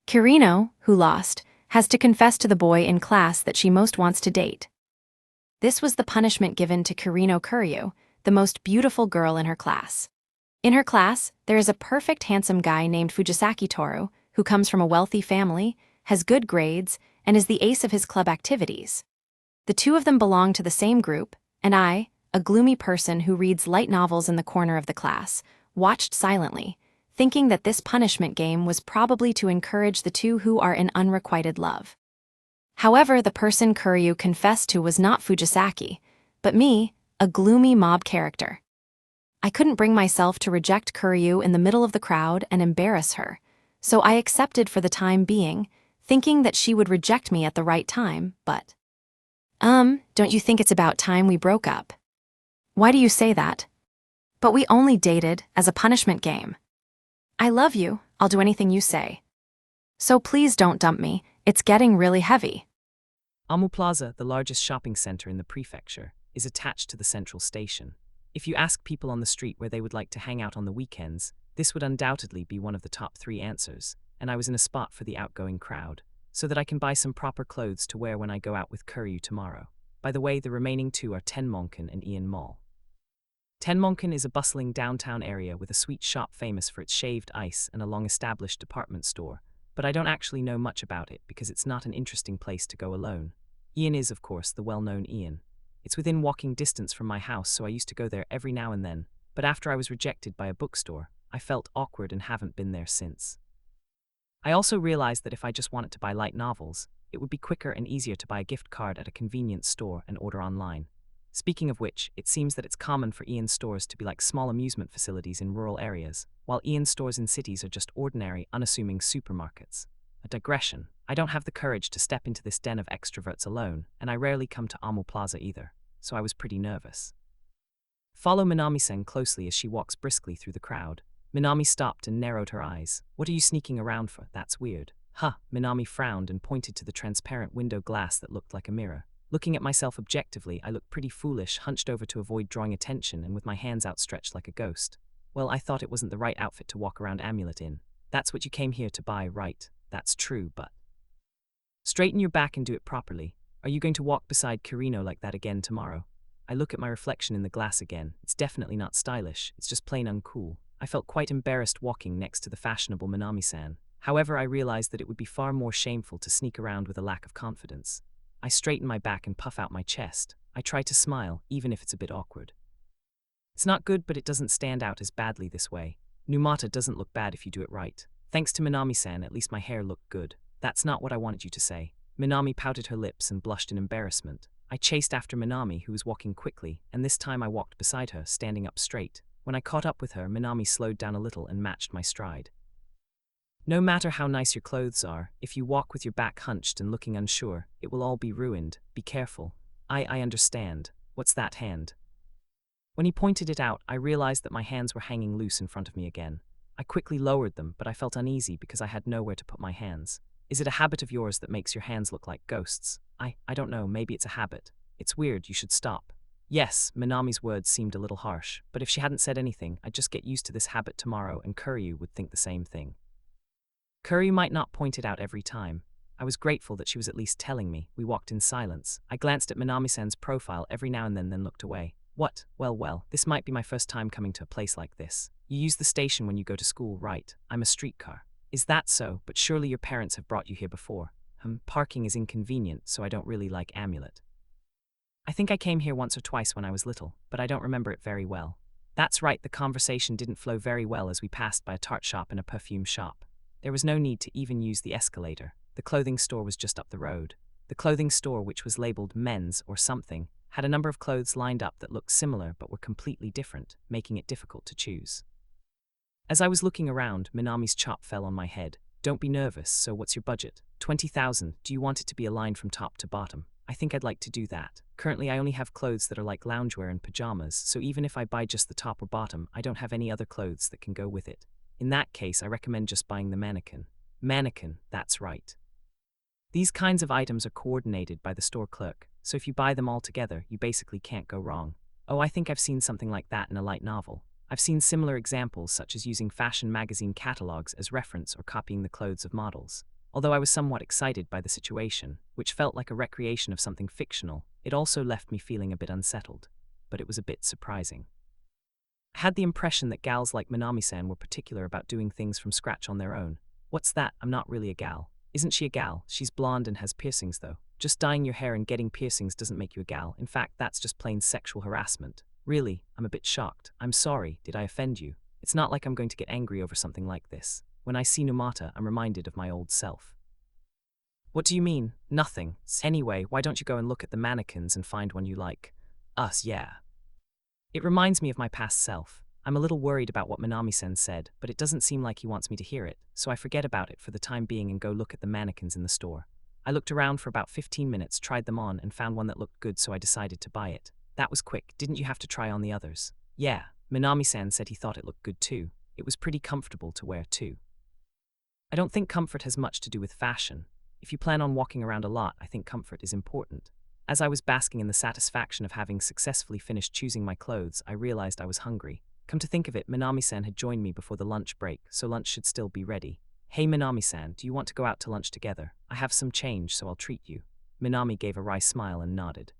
Kirino, who lost, has to confess to the boy in class that she most wants to date. This was the punishment given to Kirino Kuryu, the most beautiful girl in her class. In her class, there is a perfect handsome guy named Fujisaki Toru, who comes from a wealthy family, has good grades, and is the ace of his club activities. The two of them belong to the same group, and I, a gloomy person who reads light novels in the corner of the class, watched silently, thinking that this punishment game was probably to encourage the two who are in unrequited love. However, the person Kuryu confessed to was not Fujisaki, but me, a gloomy mob character. I couldn't bring myself to reject Kuryu in the middle of the crowd and embarrass her, so I accepted for the time being, thinking that she would reject me at the right time, but… don't you think it's about time we broke up? Why do you say that? But we only dated as a punishment game. I love you, I'll do anything you say. So please don't dump me, it's getting really heavy. Amu Plaza, the largest shopping center in the prefecture, is attached to the central station. If you ask people on the street where they would like to hang out on the weekends, this would undoubtedly be one of the top 3 answers, and I was in a spot for the outgoing crowd, so that I can buy some proper clothes to wear when I go out with Kuryu tomorrow. By the way, the remaining 2 are Tenmonkan and Ian Mall. Tenmonkan is a bustling downtown area with a sweet shop famous for its shaved ice and a long-established department store, but I don't actually know much about it because it's not an interesting place to go alone. Ian is, of course, the well-known Ian. It's within walking distance from my house, so I used to go there every now and then, but after I was rejected by a bookstore, I felt awkward and haven't been there since. I also realized that if I just wanted to buy light novels, it would be quicker and easier to buy a gift card at a convenience store and order online. Speaking of which, it seems that it's common for Ian stores to be like small amusement facilities in rural areas, while Ian stores in cities are just ordinary, unassuming supermarkets. A digression. I don't have the courage to step into this den of extroverts alone, and I rarely come to Amu Plaza either, so I was pretty nervous. Follow Minami-san closely as she walks briskly through the crowd. Minami stopped and narrowed her eyes. What are you sneaking around for? That's weird. Huh, Minami frowned and pointed to the transparent window glass that looked like a mirror. Looking at myself objectively, I looked pretty foolish, hunched over to avoid drawing attention and with my hands outstretched like a ghost. Well, I thought it wasn't the right outfit to walk around Amulet in. That's what you came here to buy, right? That's true, but… Straighten your back and do it properly. Are you going to walk beside Kirino like that again tomorrow? I look at my reflection in the glass again. It's definitely not stylish, it's just plain uncool. I felt quite embarrassed walking next to the fashionable Minami-san. However, I realized that it would be far more shameful to sneak around with a lack of confidence. I straighten my back and puff out my chest. I try to smile, even if it's a bit awkward. It's not good, but it doesn't stand out as badly this way. Numata doesn't look bad if you do it right. Thanks to Minami-san, at least my hair looked good. That's not what I wanted you to say. Minami pouted her lips and blushed in embarrassment. I chased after Minami, who was walking quickly, and this time I walked beside her, standing up straight. When I caught up with her, Minami slowed down a little and matched my stride. No matter how nice your clothes are, if you walk with your back hunched and looking unsure, it will all be ruined. Be careful. I understand. What's that hand? When he pointed it out, I realized that my hands were hanging loose in front of me again. I quickly lowered them, but I felt uneasy because I had nowhere to put my hands. Is it a habit of yours that makes your hands look like ghosts? I don't know, maybe it's a habit. It's weird, you should stop. Yes, Minami's words seemed a little harsh, but if she hadn't said anything, I'd just get used to this habit tomorrow and Kuryu would think the same thing. Kuryu might not point it out every time. I was grateful that she was at least telling me. We walked in silence. I glanced at Minami-san's profile every now and then looked away. What? Well, this might be my first time coming to a place like this. You use the station when you go to school, right? I'm a streetcar. Is that so? But surely your parents have brought you here before. Parking is inconvenient, so I don't really like Amulet. I think I came here once or twice when I was little, but I don't remember it very well. That's right, the conversation didn't flow very well as we passed by a tart shop and a perfume shop. There was no need to even use the escalator. The clothing store was just up the road. The clothing store, which was labeled men's or something, had a number of clothes lined up that looked similar but were completely different, making it difficult to choose. As I was looking around, Minami's chop fell on my head. Don't be nervous, so what's your budget? 20,000. Do you want it to be aligned from top to bottom? I think I'd like to do that. Currently I only have clothes that are like loungewear and pajamas, so even if I buy just the top or bottom, I don't have any other clothes that can go with it. In that case, I recommend just buying the mannequin. Mannequin, that's right. These kinds of items are coordinated by the store clerk, so if you buy them all together, you basically can't go wrong. Oh, I think I've seen something like that in a light novel. I've seen similar examples such as using fashion magazine catalogs as reference or copying the clothes of models. Although I was somewhat excited by the situation, which felt like a recreation of something fictional, it also left me feeling a bit unsettled. But it was a bit surprising. I had the impression that gals like Minami-san were particular about doing things from scratch on their own. What's that? I'm not really a gal. Isn't she a gal? She's blonde and has piercings though. Just dyeing your hair and getting piercings doesn't make you a gal. In fact, that's just plain sexual harassment. Really, I'm a bit shocked. I'm sorry, did I offend you? It's not like I'm going to get angry over something like this. When I see Numata, I'm reminded of my old self. What do you mean? Nothing. Anyway, why don't you go and look at the mannequins and find one you like? Us, yeah. It reminds me of my past self. I'm a little worried about what Minami-sen said, but it doesn't seem like he wants me to hear it, so I forget about it for the time being and go look at the mannequins in the store. I looked around for about 15 minutes, tried them on, and found one that looked good, so I decided to buy it. That was quick. Didn't you have to try on the others? Yeah, Minami-san said he thought it looked good too. It was pretty comfortable to wear too. I don't think comfort has much to do with fashion. If you plan on walking around a lot, I think comfort is important. As I was basking in the satisfaction of having successfully finished choosing my clothes, I realized I was hungry. Come to think of it, Minami-san had joined me before the lunch break, so lunch should still be ready. Hey Minami-san, do you want to go out to lunch together? I have some change, so I'll treat you. Minami gave a wry smile and nodded.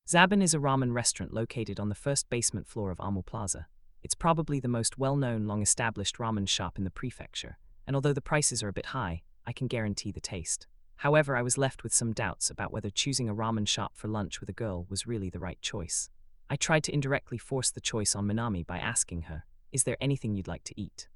Zabin is a ramen restaurant located on the first basement floor of Amu Plaza. It's probably the most well-known, long-established ramen shop in the prefecture, and although the prices are a bit high, I can guarantee the taste. However, I was left with some doubts about whether choosing a ramen shop for lunch with a girl was really the right choice. I tried to indirectly force the choice on Minami by asking her, "Is there anything you'd like to eat?"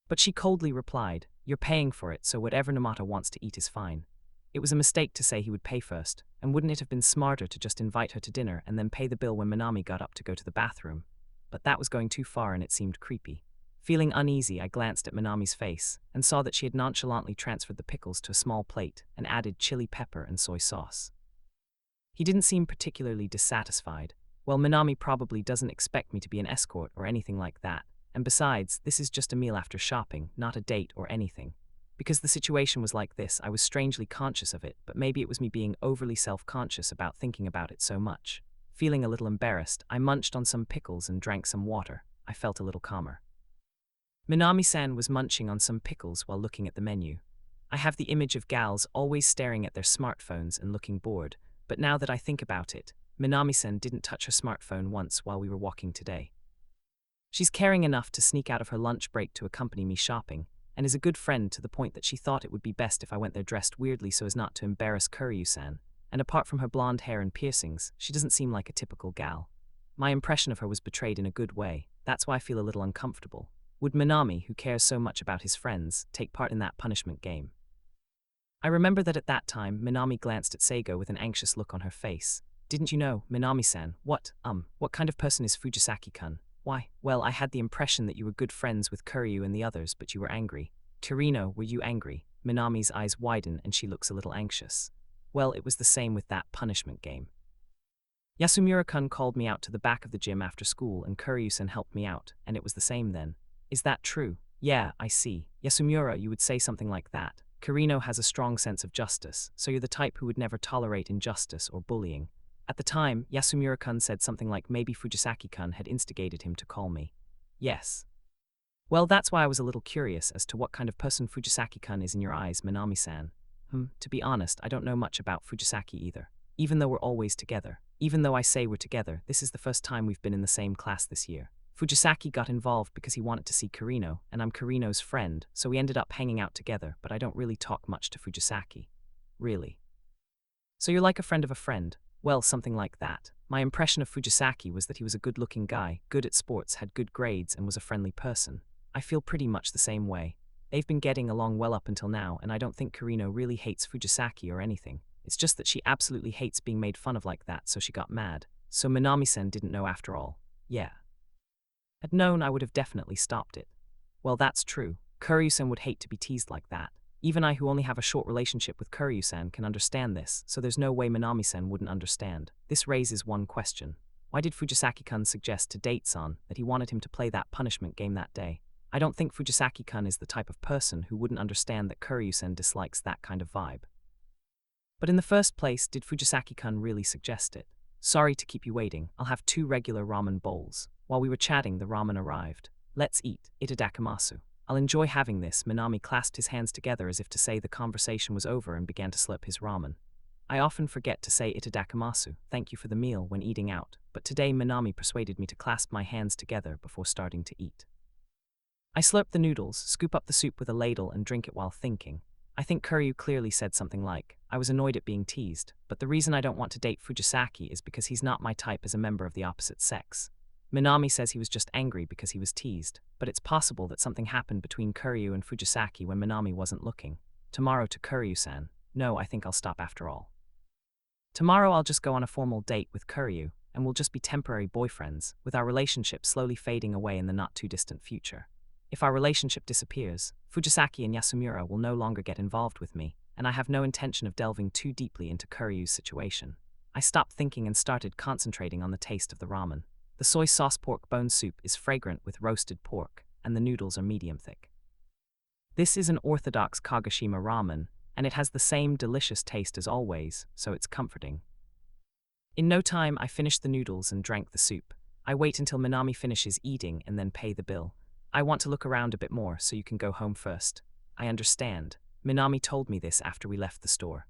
But she coldly replied, "You're paying for it, so whatever Numata wants to eat is fine." It was a mistake to say he would pay first, and wouldn't it have been smarter to just invite her to dinner and then pay the bill when Minami got up to go to the bathroom? But that was going too far and it seemed creepy. Feeling uneasy, I glanced at Minami's face and saw that she had nonchalantly transferred the pickles to a small plate and added chili pepper and soy sauce. He didn't seem particularly dissatisfied. Well, Minami probably doesn't expect me to be an escort or anything like that, and besides, this is just a meal after shopping, not a date or anything. Because the situation was like this, I was strangely conscious of it, but maybe it was me being overly self-conscious about thinking about it so much. Feeling a little embarrassed, I munched on some pickles and drank some water. I felt a little calmer. Minami-san was munching on some pickles while looking at the menu. I have the image of gals always staring at their smartphones and looking bored, but now that I think about it, Minami-san didn't touch her smartphone once while we were walking today. She's caring enough to sneak out of her lunch break to accompany me shopping, and is a good friend to the point that she thought it would be best if I went there dressed weirdly so as not to embarrass Kuryu-san, and apart from her blonde hair and piercings, she doesn't seem like a typical gal. My impression of her was betrayed in a good way, that's why I feel a little uncomfortable. Would Minami, who cares so much about his friends, take part in that punishment game? I remember that at that time, Minami glanced at Seigo with an anxious look on her face. Didn't you know, Minami-san, what kind of person is Fujisaki-kun? Why, well, I had the impression that you were good friends with Kuryu and the others, but you were angry. Torino, were you angry? Minami's eyes widen and she looks a little anxious. Well, it was the same with that punishment game. Yasumura-kun called me out to the back of the gym after school and Kuryu-san helped me out, and it was the same then. Is that true? Yeah, I see. Yasumura, you would say something like that. Kirino has a strong sense of justice, so you're the type who would never tolerate injustice or bullying. At the time, Yasumura-kun said something like maybe Fujisaki-kun had instigated him to call me. Yes. Well, that's why I was a little curious as to what kind of person Fujisaki-kun is in your eyes, Minami-san. To be honest, I don't know much about Fujisaki either. Even though we're always together. Even though I say we're together, this is the first time we've been in the same class this year. Fujisaki got involved because he wanted to see Kirino, and I'm Kirino's friend, so we ended up hanging out together, but I don't really talk much to Fujisaki. Really. So you're like a friend of a friend? Well, something like that. My impression of Fujisaki was that he was a good-looking guy, good at sports, had good grades, and was a friendly person. I feel pretty much the same way. They've been getting along well up until now, and I don't think Kirino really hates Fujisaki or anything. It's just that she absolutely hates being made fun of like that, so she got mad. So Minami-sen didn't know after all. Yeah. Had known, I would have definitely stopped it. Well, that's true. Kuryu-san would hate to be teased like that. Even I, who only have a short relationship with Kuryu-san, can understand this, so there's no way Minami-san wouldn't understand. This raises one question. Why did Fujisaki-kun suggest to Date-san that he wanted him to play that punishment game that day? I don't think Fujisaki-kun is the type of person who wouldn't understand that Kuryu-san dislikes that kind of vibe. But in the first place, did Fujisaki-kun really suggest it? Sorry to keep you waiting, I'll have 2 regular ramen bowls. While we were chatting, the ramen arrived. Let's eat, itadakimasu. I'll enjoy having this. Minami clasped his hands together as if to say the conversation was over and began to slurp his ramen. I often forget to say itadakimasu, thank you for the meal, when eating out, but today Minami persuaded me to clasp my hands together before starting to eat. I slurp the noodles, scoop up the soup with a ladle and drink it while thinking. I think Kuryu clearly said something like, I was annoyed at being teased, but the reason I don't want to date Fujisaki is because he's not my type as a member of the opposite sex. Minami says he was just angry because he was teased, but it's possible that something happened between Kuryu and Fujisaki when Minami wasn't looking. Tomorrow to Kuryu-san. No, I think I'll stop after all. Tomorrow I'll just go on a formal date with Kuryu, and we'll just be temporary boyfriends, with our relationship slowly fading away in the not-too-distant future. If our relationship disappears, Fujisaki and Yasumura will no longer get involved with me, and I have no intention of delving too deeply into Kuryu's situation. I stopped thinking and started concentrating on the taste of the ramen. The soy sauce pork bone soup is fragrant with roasted pork, and the noodles are medium thick. This is an orthodox Kagoshima ramen, and it has the same delicious taste as always, so it's comforting. In no time, I finish the noodles and drank the soup. I wait until Minami finishes eating and then pay the bill. I want to look around a bit more, so you can go home first. I understand. Minami told me this after we left the store.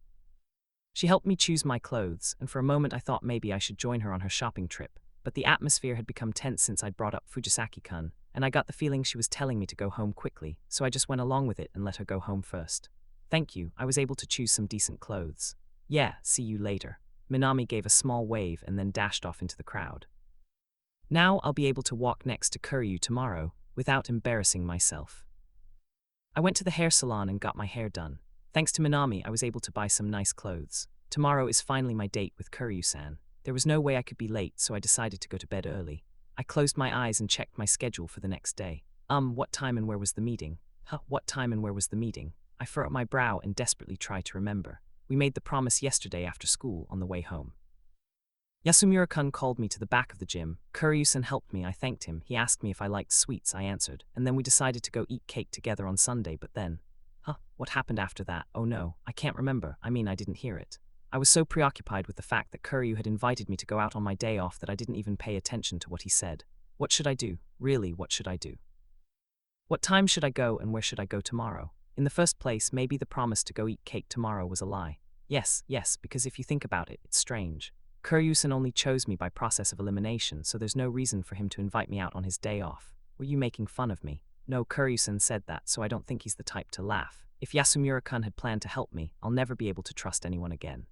She helped me choose my clothes, and for a moment I thought maybe I should join her on her shopping trip, but the atmosphere had become tense since I'd brought up Fujisaki-kun, and I got the feeling she was telling me to go home quickly, so I just went along with it and let her go home first. Thank you, I was able to choose some decent clothes. Yeah, see you later. Minami gave a small wave and then dashed off into the crowd. Now I'll be able to walk next to Kuryu tomorrow, without embarrassing myself. I went to the hair salon and got my hair done. Thanks to Minami, I was able to buy some nice clothes. Tomorrow is finally my date with Kuryu-san. There was no way I could be late, so I decided to go to bed early. I closed my eyes and checked my schedule for the next day. What time and where was the meeting? What time and where was the meeting? I furrowed my brow and desperately tried to remember. We made the promise yesterday after school on the way home. Yasumura-kun called me to the back of the gym. Kuryu-san helped me, I thanked him. He asked me if I liked sweets, I answered. And then we decided to go eat cake together on Sunday, but then... What happened after that? Oh no, I can't remember. I didn't hear it. I was so preoccupied with the fact that Kuryu had invited me to go out on my day off that I didn't even pay attention to what he said. What should I do? Really, what should I do? What time should I go and where should I go tomorrow? In the first place, maybe the promise to go eat cake tomorrow was a lie. Yes, because if you think about it, it's strange. Kuryu-san only chose me by process of elimination, so there's no reason for him to invite me out on his day off. Were you making fun of me? No, Kuryu-san said that, so I don't think he's the type to laugh. If Yasumura-kun had planned to help me, I'll never be able to trust anyone again.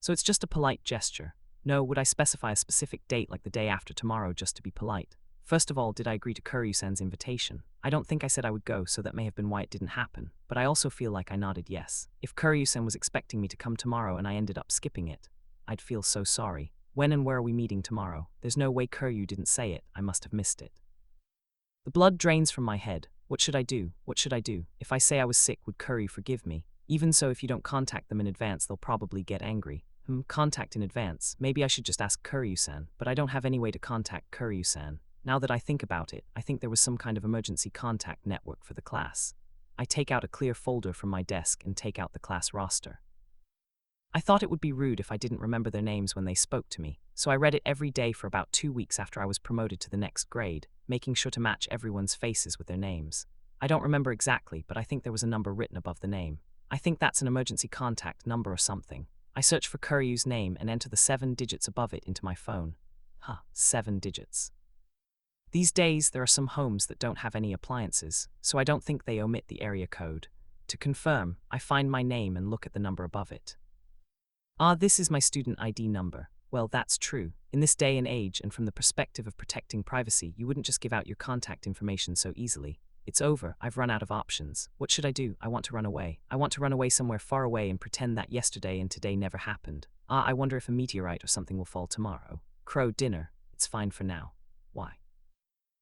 So it's just a polite gesture. No, would I specify a specific date like the day after tomorrow just to be polite? First of all, did I agree to Kuryu-san's invitation? I don't think I said I would go, so that may have been why it didn't happen, but I also feel like I nodded yes. If Kuryu-san was expecting me to come tomorrow and I ended up skipping it, I'd feel so sorry. When and where are we meeting tomorrow? There's no way Kuryu didn't say it, I must have missed it. The blood drains from my head. What should I do? What should I do? If I say I was sick, would Kuryu forgive me? Even so, if you don't contact them in advance, they'll probably get angry. Contact in advance. Maybe I should just ask Kuryu-san, but I don't have any way to contact Kuryu-san. Now that I think about it, I think there was some kind of emergency contact network for the class. I take out a clear folder from my desk and take out the class roster. I thought it would be rude if I didn't remember their names when they spoke to me, so I read it every day for about 2 weeks after I was promoted to the next grade, making sure to match everyone's faces with their names. I don't remember exactly, but I think there was a number written above the name. I think that's an emergency contact number or something. I search for Kuryu's name and enter the 7 digits above it into my phone. 7 digits. These days, there are some homes that don't have any appliances, so I don't think they omit the area code. To confirm, I find my name and look at the number above it. This is my student ID number. Well, that's true. In this day and age, and from the perspective of protecting privacy, you wouldn't just give out your contact information so easily. It's over. I've run out of options. What should I do? I want to run away. I want to run away somewhere far away and pretend that yesterday and today never happened. I wonder if a meteorite or something will fall tomorrow. Crow dinner. It's fine for now. Why?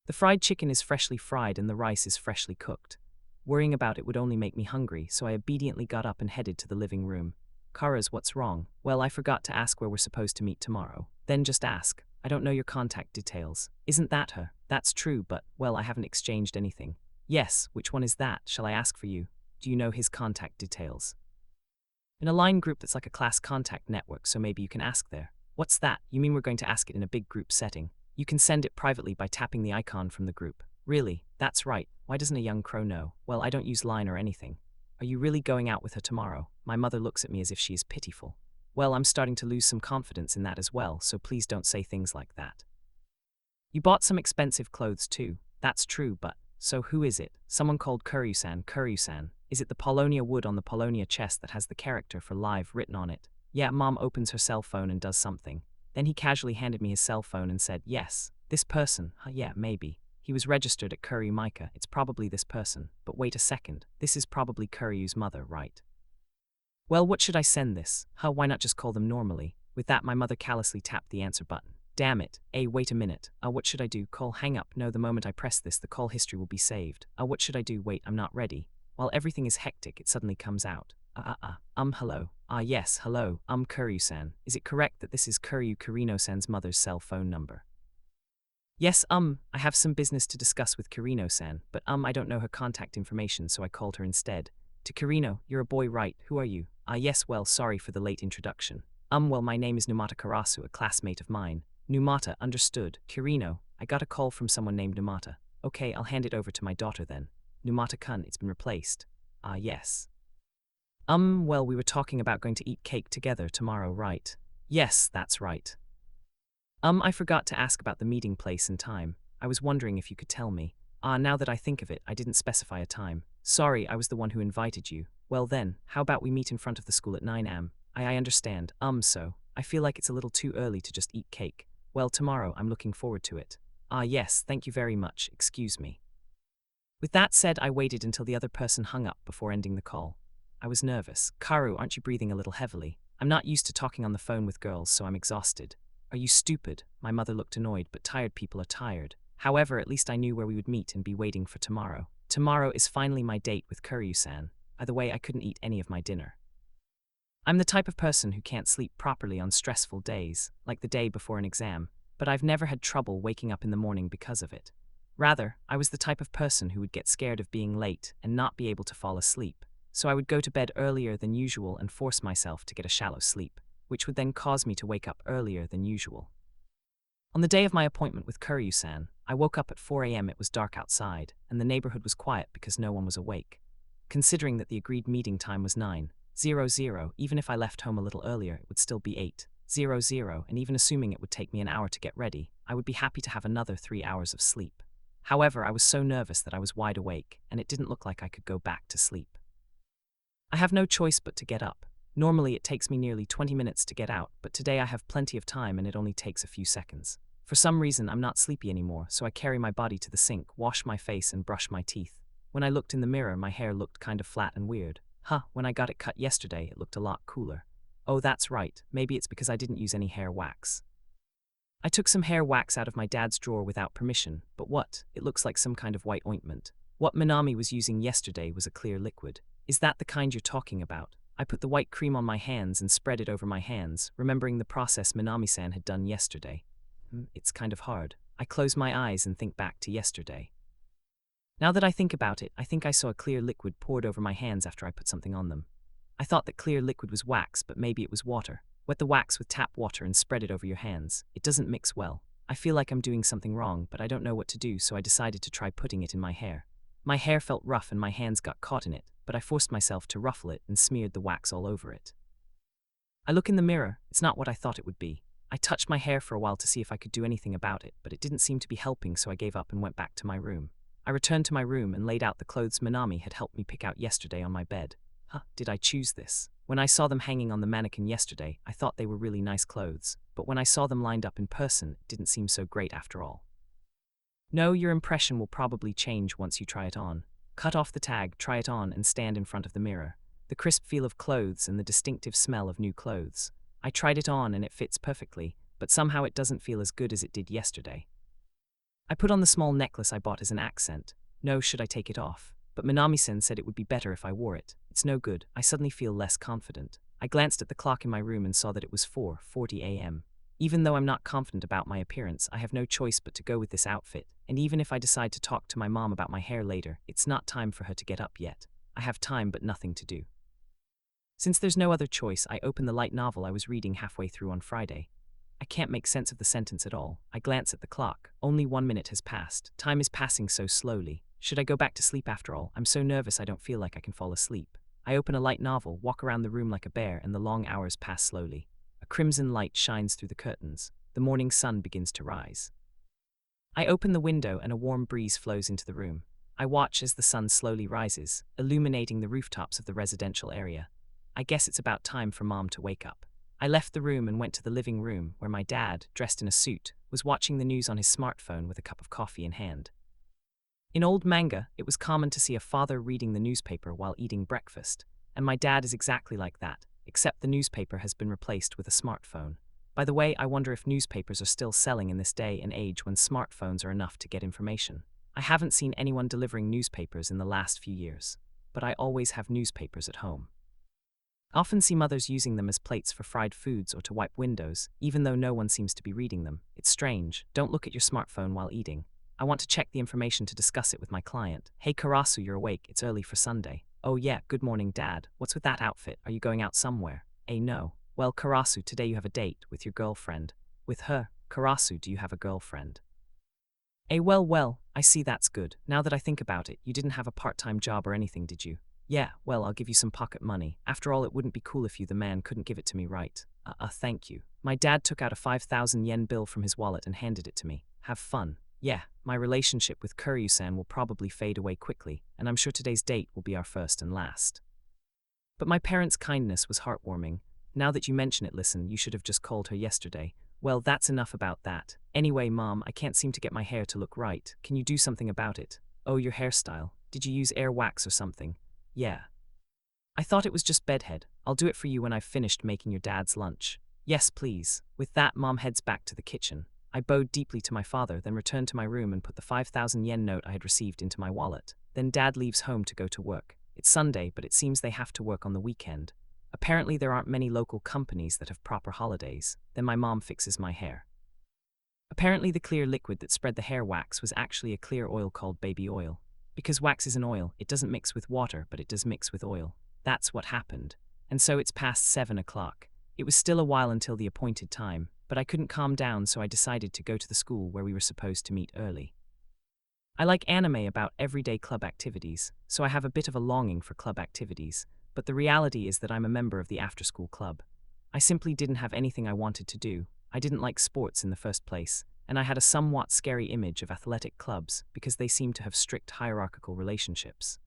The fried chicken is freshly fried and the rice is freshly cooked. Worrying about it would only make me hungry, so I obediently got up and headed to the living room. Kara's, what's wrong? Well, I forgot to ask where we're supposed to meet tomorrow. Then just ask. I don't know your contact details. Isn't that her? That's true, but, well, I haven't exchanged anything. Yes, which one is that? Shall I ask for you? Do you know his contact details? In a line group that's like a class contact network, so maybe you can ask there. What's that? You mean we're going to ask it in a big group setting? You can send it privately by tapping the icon from the group. Really? That's right. Why doesn't a young crow know? Well, I don't use line or anything. Are you really going out with her tomorrow? My mother looks at me as if she is pitiful. Well, I'm starting to lose some confidence in that as well, so please don't say things like that. You bought some expensive clothes too. That's true, but so who is it? Someone called Kuryu-san. Kuryu-san. Is it the Polonia wood on the Polonia chest that has the character for live written on it? Yeah, Mom opens her cell phone and does something. Then he casually handed me his cell phone and said, yes, this person. Yeah, maybe. He was registered at Kuryu Micah. It's probably this person. But wait a second. This is probably Kuryu's mother, right? Well, what should I send this? Why not just call them normally? With that, my mother callously tapped the answer button. Damn it. Wait a minute. What should I do? Call hang up. No, the moment I press this, the call history will be saved. What should I do? Wait, I'm not ready. While everything is hectic, it suddenly comes out. Hello. Yes, hello. Kuryu-san. Is it correct that this is Kuryu Kurino-san's mother's cell phone number? Yes, I have some business to discuss with Kurino-san, but I don't know her contact information, so I called her instead. To Kurino, you're a boy, right? Who are you? Yes, well, sorry for the late introduction. Well, my name is Numata Karasu, a classmate of mine. Numata, understood. Kurino, I got a call from someone named Numata. Okay, I'll hand it over to my daughter then. Numata-kun, it's been replaced. Yes. Well, we were talking about going to eat cake together tomorrow, right? Yes, that's right. I forgot to ask about the meeting place and time. I was wondering if you could tell me. Now that I think of it, I didn't specify a time. Sorry, I was the one who invited you. Well then, how about we meet in front of the school at 9 am? I understand. So, I feel like it's a little too early to just eat cake. Well, tomorrow, I'm looking forward to it. Yes, thank you very much, excuse me. With that said, I waited until the other person hung up before ending the call. I was nervous. Karu, aren't you breathing a little heavily? I'm not used to talking on the phone with girls, so I'm exhausted. Are you stupid? My mother looked annoyed, but tired people are tired. However, at least I knew where we would meet and be waiting for tomorrow. Tomorrow is finally my date with Kuryu-san. By the way, I couldn't eat any of my dinner. I'm the type of person who can't sleep properly on stressful days, like the day before an exam, but I've never had trouble waking up in the morning because of it. Rather, I was the type of person who would get scared of being late and not be able to fall asleep, so I would go to bed earlier than usual and force myself to get a shallow sleep, which would then cause me to wake up earlier than usual. On the day of my appointment with Kuryu-san, I woke up at 4 am. It was dark outside, and the neighborhood was quiet because no one was awake. Considering that the agreed meeting time was 9:00, even if I left home a little earlier, it would still be 8:00, and even assuming it would take me an hour to get ready, I would be happy to have another 3 hours of sleep. However, I was so nervous that I was wide awake, and it didn't look like I could go back to sleep. I have no choice but to get up. Normally it takes me nearly 20 minutes to get out, but today I have plenty of time and it only takes a few seconds. For some reason, I'm not sleepy anymore, so I carry my body to the sink, wash my face, and brush my teeth. When I looked in the mirror, my hair looked kind of flat and weird. When I got it cut yesterday, it looked a lot cooler. Oh, that's right, maybe it's because I didn't use any hair wax. I took some hair wax out of my dad's drawer without permission, but what? It looks like some kind of white ointment. What Minami was using yesterday was a clear liquid. Is that the kind you're talking about? I put the white cream on my hands and spread it over my hands, remembering the process Minami-san had done yesterday. It's kind of hard. I close my eyes and think back to yesterday. Now that I think about it, I think I saw a clear liquid poured over my hands after I put something on them. I thought that clear liquid was wax, but maybe it was water. Wet the wax with tap water and spread it over your hands. It doesn't mix well. I feel like I'm doing something wrong, but I don't know what to do, so I decided to try putting it in my hair. My hair felt rough and my hands got caught in it, but I forced myself to ruffle it and smeared the wax all over it. I look in the mirror. It's not what I thought it would be. I touched my hair for a while to see if I could do anything about it, but it didn't seem to be helping, so I gave up and went back to my room. I returned to my room and laid out the clothes Minami had helped me pick out yesterday on my bed. Did I choose this? When I saw them hanging on the mannequin yesterday, I thought they were really nice clothes, but when I saw them lined up in person, it didn't seem so great after all. No, your impression will probably change once you try it on. Cut off the tag, try it on, and stand in front of the mirror. The crisp feel of clothes and the distinctive smell of new clothes. I tried it on and it fits perfectly, but somehow it doesn't feel as good as it did yesterday. I put on the small necklace I bought as an accent. No, should I take it off? But Minami-san said it would be better if I wore it. It's no good. I suddenly feel less confident. I glanced at the clock in my room and saw that it was 4:40 am. Even though I'm not confident about my appearance, I have no choice but to go with this outfit, and even if I decide to talk to my mom about my hair later, it's not time for her to get up yet. I have time but nothing to do. Since there's no other choice, I open the light novel I was reading halfway through on Friday. I can't make sense of the sentence at all. I glance at the clock. Only 1 minute has passed. Time is passing so slowly. Should I go back to sleep after all? I'm so nervous I don't feel like I can fall asleep. I open a light novel, walk around the room like a bear, and the long hours pass slowly. A crimson light shines through the curtains. The morning sun begins to rise. I open the window and a warm breeze flows into the room. I watch as the sun slowly rises, illuminating the rooftops of the residential area. I guess it's about time for Mom to wake up. I left the room and went to the living room where my dad, dressed in a suit, was watching the news on his smartphone with a cup of coffee in hand. In old manga, it was common to see a father reading the newspaper while eating breakfast, and my dad is exactly like that, except the newspaper has been replaced with a smartphone. By the way, I wonder if newspapers are still selling in this day and age when smartphones are enough to get information. I haven't seen anyone delivering newspapers in the last few years, but I always have newspapers at home. I often see mothers using them as plates for fried foods or to wipe windows, even though no one seems to be reading them. It's strange. Don't look at your smartphone while eating. I want to check the information to discuss it with my client. Hey Karasu, you're awake. It's early for Sunday. Oh yeah, good morning, Dad. What's with that outfit? Are you going out somewhere? No. Well, Karasu, today you have a date with your girlfriend. With her. Karasu, do you have a girlfriend? Well, I see that's good. Now that I think about it, you didn't have a part-time job or anything, did you? Yeah, well, I'll give you some pocket money. After all, it wouldn't be cool if you, the man, couldn't give it to me, right? Thank you. My dad took out a 5,000 yen bill from his wallet and handed it to me. Have fun. Yeah, my relationship with Kuryu-san will probably fade away quickly, and I'm sure today's date will be our first and last. But my parents' kindness was heartwarming. Now that you mention it, listen, you should have just called her yesterday. Well, that's enough about that. Anyway, Mom, I can't seem to get my hair to look right. Can you do something about it? Oh, your hairstyle. Did you use air wax or something? Yeah. I thought it was just bedhead. I'll do it for you when I've finished making your dad's lunch. Yes, please. With that, Mom heads back to the kitchen. I bowed deeply to my father, then returned to my room and put the 5,000 yen note I had received into my wallet. Then Dad leaves home to go to work. It's Sunday, but it seems they have to work on the weekend. Apparently there aren't many local companies that have proper holidays. Then my mom fixes my hair. Apparently the clear liquid that spread the hair wax was actually a clear oil called baby oil. Because wax is an oil, it doesn't mix with water, but it does mix with oil. That's what happened. And so it's past 7 o'clock. It was still a while until the appointed time, but I couldn't calm down, so I decided to go to the school where we were supposed to meet early. I like anime about everyday club activities, so I have a bit of a longing for club activities, but the reality is that I'm a member of the after-school club. I simply didn't have anything I wanted to do. I didn't like sports in the first place, and I had a somewhat scary image of athletic clubs because they seem to have strict hierarchical relationships.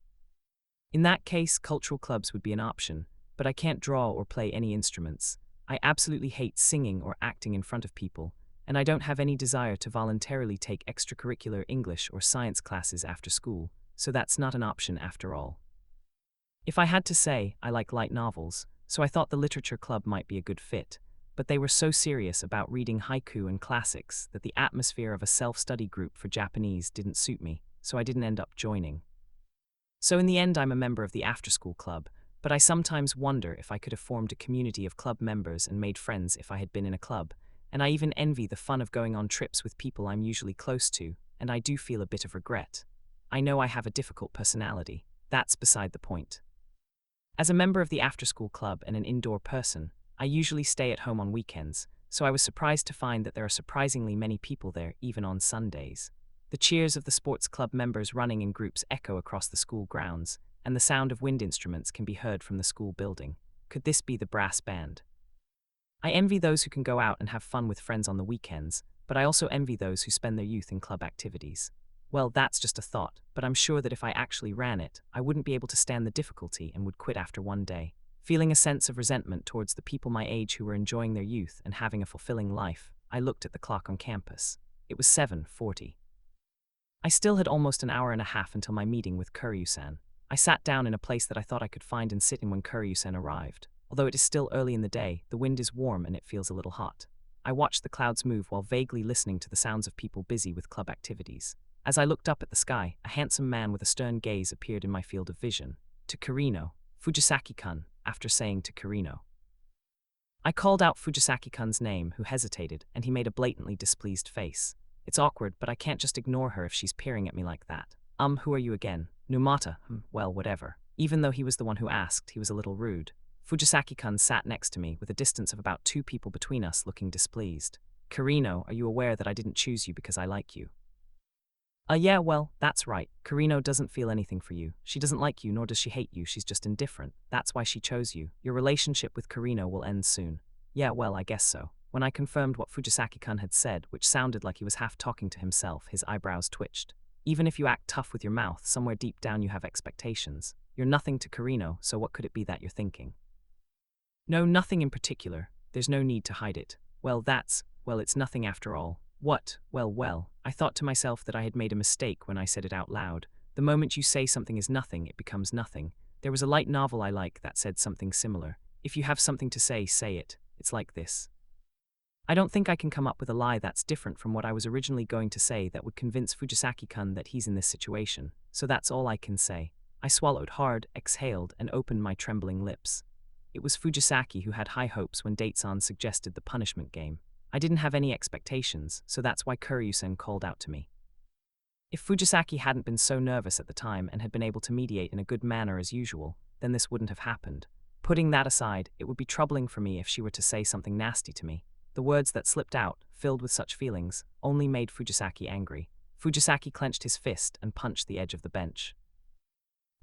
In that case, cultural clubs would be an option, but I can't draw or play any instruments. I absolutely hate singing or acting in front of people, and I don't have any desire to voluntarily take extracurricular English or science classes after school, so that's not an option after all. If I had to say, I like light novels, so I thought the literature club might be a good fit, but they were so serious about reading haiku and classics that the atmosphere of a self-study group for Japanese didn't suit me, so I didn't end up joining. So in the end, I'm a member of the after-school club, but I sometimes wonder if I could have formed a community of club members and made friends if I had been in a club, and I even envy the fun of going on trips with people I'm usually close to, and I do feel a bit of regret. I know I have a difficult personality. That's beside the point. As a member of the after-school club and an indoor person, I usually stay at home on weekends, so I was surprised to find that there are surprisingly many people there even on Sundays. The cheers of the sports club members running in groups echo across the school grounds, and the sound of wind instruments can be heard from the school building. Could this be the brass band? I envy those who can go out and have fun with friends on the weekends, but I also envy those who spend their youth in club activities. Well, that's just a thought, but I'm sure that if I actually ran it, I wouldn't be able to stand the difficulty and would quit after one day. Feeling a sense of resentment towards the people my age who were enjoying their youth and having a fulfilling life, I looked at the clock on campus. It was 7:40. I still had almost an hour and a half until my meeting with Kuryu-san. I sat down in a place that I thought I could find and sit in when Kuryu-san arrived. Although it is still early in the day, the wind is warm and it feels a little hot. I watched the clouds move while vaguely listening to the sounds of people busy with club activities. As I looked up at the sky, a handsome man with a stern gaze appeared in my field of vision. To Kirino, Fujisaki-kun, after saying to Kirino. I called out Fujisaki-kun's name, who hesitated, and he made a blatantly displeased face. It's awkward, but I can't just ignore her if she's peering at me like that. Who are you again? Numata? Well, whatever. Even though he was the one who asked, he was a little rude. Fujisaki-kun sat next to me, with a distance of about 2 people between us, looking displeased. Kirino, are you aware that I didn't choose you because I like you? Yeah, well, that's right. Karino doesn't feel anything for you. She doesn't like you, nor does she hate you. She's just indifferent. That's why she chose you. Your relationship with Karino will end soon. Yeah, well, I guess so. When I confirmed what Fujisaki-kun had said, which sounded like he was half talking to himself, his eyebrows twitched. Even if you act tough with your mouth, somewhere deep down you have expectations. You're nothing to Karino, so what could it be that you're thinking? No, nothing in particular. There's no need to hide it. Well, it's nothing after all. What? Well, I thought to myself that I had made a mistake when I said it out loud. The moment you say something is nothing, it becomes nothing. There was a light novel I like that said something similar. If you have something to say it. It's like this. I don't think I can come up with a lie that's different from what I was originally going to say that would convince Fujisaki-kun that he's in this situation, so that's all I can say. I swallowed hard, exhaled, and opened my trembling lips. It was Fujisaki who had high hopes when Date-san suggested the punishment game. I didn't have any expectations, so that's why Kuryu-sen called out to me. If Fujisaki hadn't been so nervous at the time and had been able to mediate in a good manner as usual, then this wouldn't have happened. Putting that aside, it would be troubling for me if she were to say something nasty to me. The words that slipped out, filled with such feelings, only made Fujisaki angry. Fujisaki clenched his fist and punched the edge of the bench.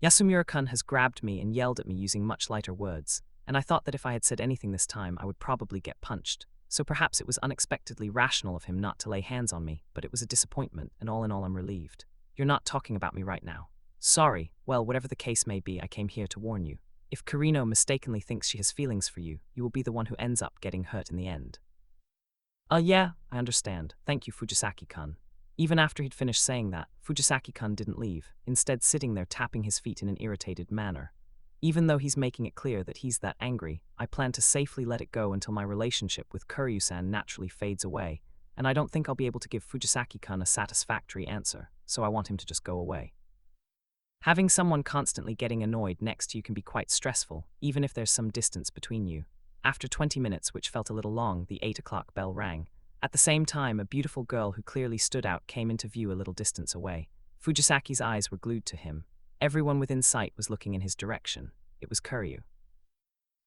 Yasumura-kun has grabbed me and yelled at me using much lighter words, and I thought that if I had said anything this time, I would probably get punched. So perhaps it was unexpectedly rational of him not to lay hands on me, but it was a disappointment, and all in all I'm relieved. You're not talking about me right now. Sorry, well, whatever the case may be, I came here to warn you. If Karino mistakenly thinks she has feelings for you, you will be the one who ends up getting hurt in the end. Yeah, I understand. Thank you, Fujisaki-kun. Even after he'd finished saying that, Fujisaki-kun didn't leave, instead sitting there tapping his feet in an irritated manner. Even though he's making it clear that he's that angry, I plan to safely let it go until my relationship with Kuryu-san naturally fades away, and I don't think I'll be able to give Fujisaki-kun a satisfactory answer, so I want him to just go away. Having someone constantly getting annoyed next to you can be quite stressful, even if there's some distance between you. After 20 minutes, which felt a little long, the 8 o'clock bell rang. At the same time, a beautiful girl who clearly stood out came into view a little distance away. Fujisaki's eyes were glued to him. Everyone within sight was looking in his direction. It was Kuryu.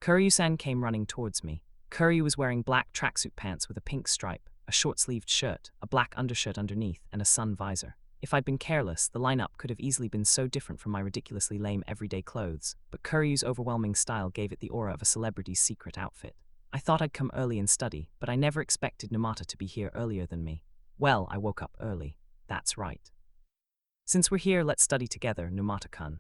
Kuryu-san came running towards me. Kuryu was wearing black tracksuit pants with a pink stripe, a short-sleeved shirt, a black undershirt underneath, and a sun visor. If I'd been careless, the lineup could have easily been so different from my ridiculously lame everyday clothes, but Kuryu's overwhelming style gave it the aura of a celebrity's secret outfit. I thought I'd come early and study, but I never expected Numata to be here earlier than me. Well, I woke up early. That's right. Since we're here, let's study together, Numata-kun.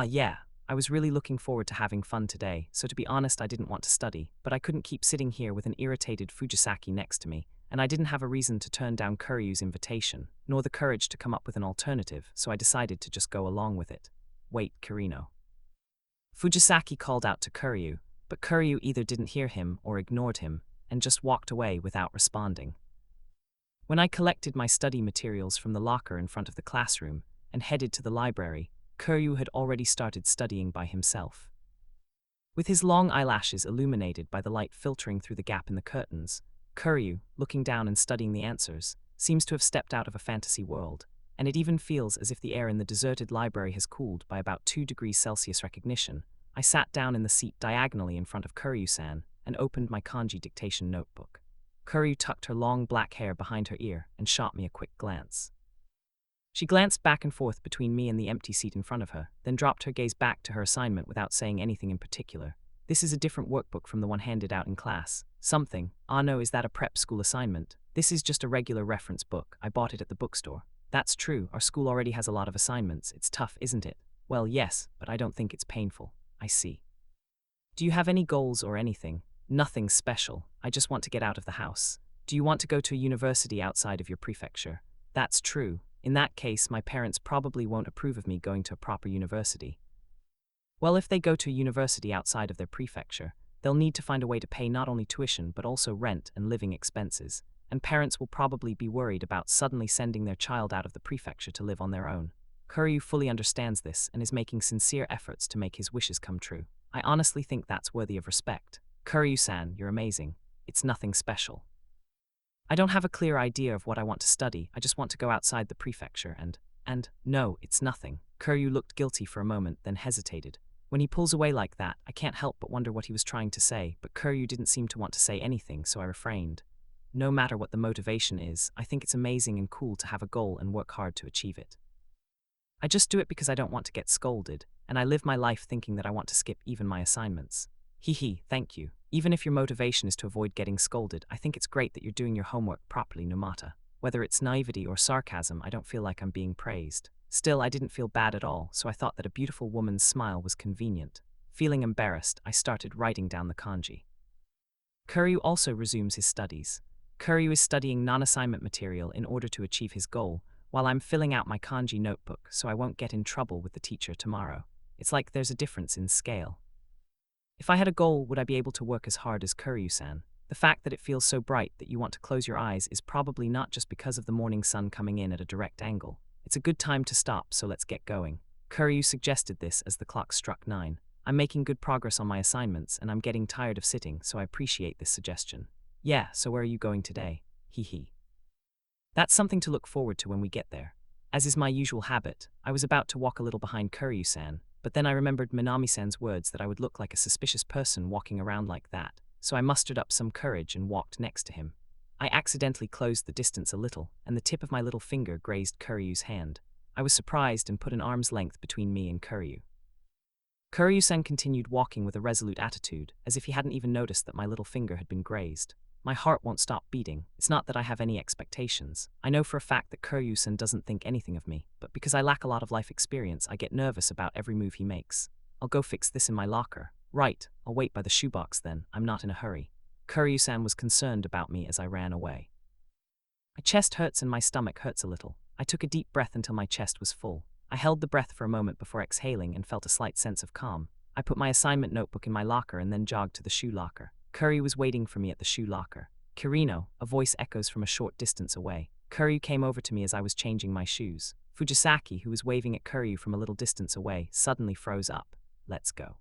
Yeah. I was really looking forward to having fun today, so to be honest, I didn't want to study, but I couldn't keep sitting here with an irritated Fujisaki next to me, and I didn't have a reason to turn down Kuryu's invitation, nor the courage to come up with an alternative, so I decided to just go along with it. Wait, Kirino. Fujisaki called out to Kuryu, but Kuryu either didn't hear him or ignored him, and just walked away without responding. When I collected my study materials from the locker in front of the classroom and headed to the library, Kuryu had already started studying by himself. With his long eyelashes illuminated by the light filtering through the gap in the curtains, Kuryu, looking down and studying the answers, seems to have stepped out of a fantasy world, and it even feels as if the air in the deserted library has cooled by about 2 degrees Celsius. Recognition. I sat down in the seat diagonally in front of Kuryu-san and opened my kanji dictation notebook. Kuryu tucked her long black hair behind her ear and shot me a quick glance. She glanced back and forth between me and the empty seat in front of her, then dropped her gaze back to her assignment without saying anything in particular. This is a different workbook from the one handed out in class. Something. No, is that a prep school assignment? This is just a regular reference book. I bought it at the bookstore. That's true, our school already has a lot of assignments. It's tough, isn't it? Well, yes, but I don't think it's painful. I see. Do you have any goals or anything? Nothing special. I just want to get out of the house. Do you want to go to a university outside of your prefecture? That's true. In that case, my parents probably won't approve of me going to a proper university. Well, if they go to a university outside of their prefecture, they'll need to find a way to pay not only tuition but also rent and living expenses, and parents will probably be worried about suddenly sending their child out of the prefecture to live on their own. Kuryu fully understands this and is making sincere efforts to make his wishes come true. I honestly think that's worthy of respect. Kuryu-san, you're amazing. It's nothing special. I don't have a clear idea of what I want to study. I just want to go outside the prefecture and no, it's nothing. Kuryu looked guilty for a moment, then hesitated. When he pulls away like that, I can't help but wonder what he was trying to say, but Kuryu didn't seem to want to say anything, so I refrained. no matter what the motivation is, I think it's amazing and cool to have a goal and work hard to achieve it. I just do it because I don't want to get scolded, and I live my life thinking that I want to skip even my assignments. Hee hee, thank you. Even if your motivation is to avoid getting scolded, I think it's great that you're doing your homework properly no matter. Whether it's naivety or sarcasm, I don't feel like I'm being praised. Still, I didn't feel bad at all, so I thought that a beautiful woman's smile was convenient. Feeling embarrassed, I started writing down the kanji. Kuryu also resumes his studies. Kuryu is studying non-assignment material in order to achieve his goal, while I'm filling out my kanji notebook so I won't get in trouble with the teacher tomorrow. It's like there's a difference in scale. If I had a goal, would I be able to work as hard as Kuryu-san? The fact that it feels so bright that you want to close your eyes is probably not just because of the morning sun coming in at a direct angle. It's a good time to stop, so let's get going. Kuryu suggested this as the clock struck 9. I'm making good progress on my assignments, and I'm getting tired of sitting, so I appreciate this suggestion. Yeah, so where are you going today? Hee hee. That's something to look forward to when we get there. As is my usual habit, I was about to walk a little behind Kuryu-san, but then I remembered Minami-san's words that I would look like a suspicious person walking around like that, so I mustered up some courage and walked next to him. I accidentally closed the distance a little, and the tip of my little finger grazed Kuryu's hand. I was surprised and put an arm's length between me and Kuryu. Kuryu-san continued walking with a resolute attitude, as if he hadn't even noticed that my little finger had been grazed. My heart won't stop beating. It's not that I have any expectations. I know for a fact that Kuryu-san doesn't think anything of me, but because I lack a lot of life experience, I get nervous about every move he makes. I'll go fix this in my locker. Right, I'll wait by the shoebox then. I'm not in a hurry. Kuryu-san was concerned about me as I ran away. My chest hurts and my stomach hurts a little. I took a deep breath until my chest was full. I held the breath for a moment before exhaling and felt a slight sense of calm. I put my assignment notebook in my locker and then jogged to the shoe locker. Kuryu was waiting for me at the shoe locker. Kirino, a voice echoes from a short distance away. Kuryu came over to me as I was changing my shoes. Fujisaki, who was waving at Kuryu from a little distance away, suddenly froze up. Let's go.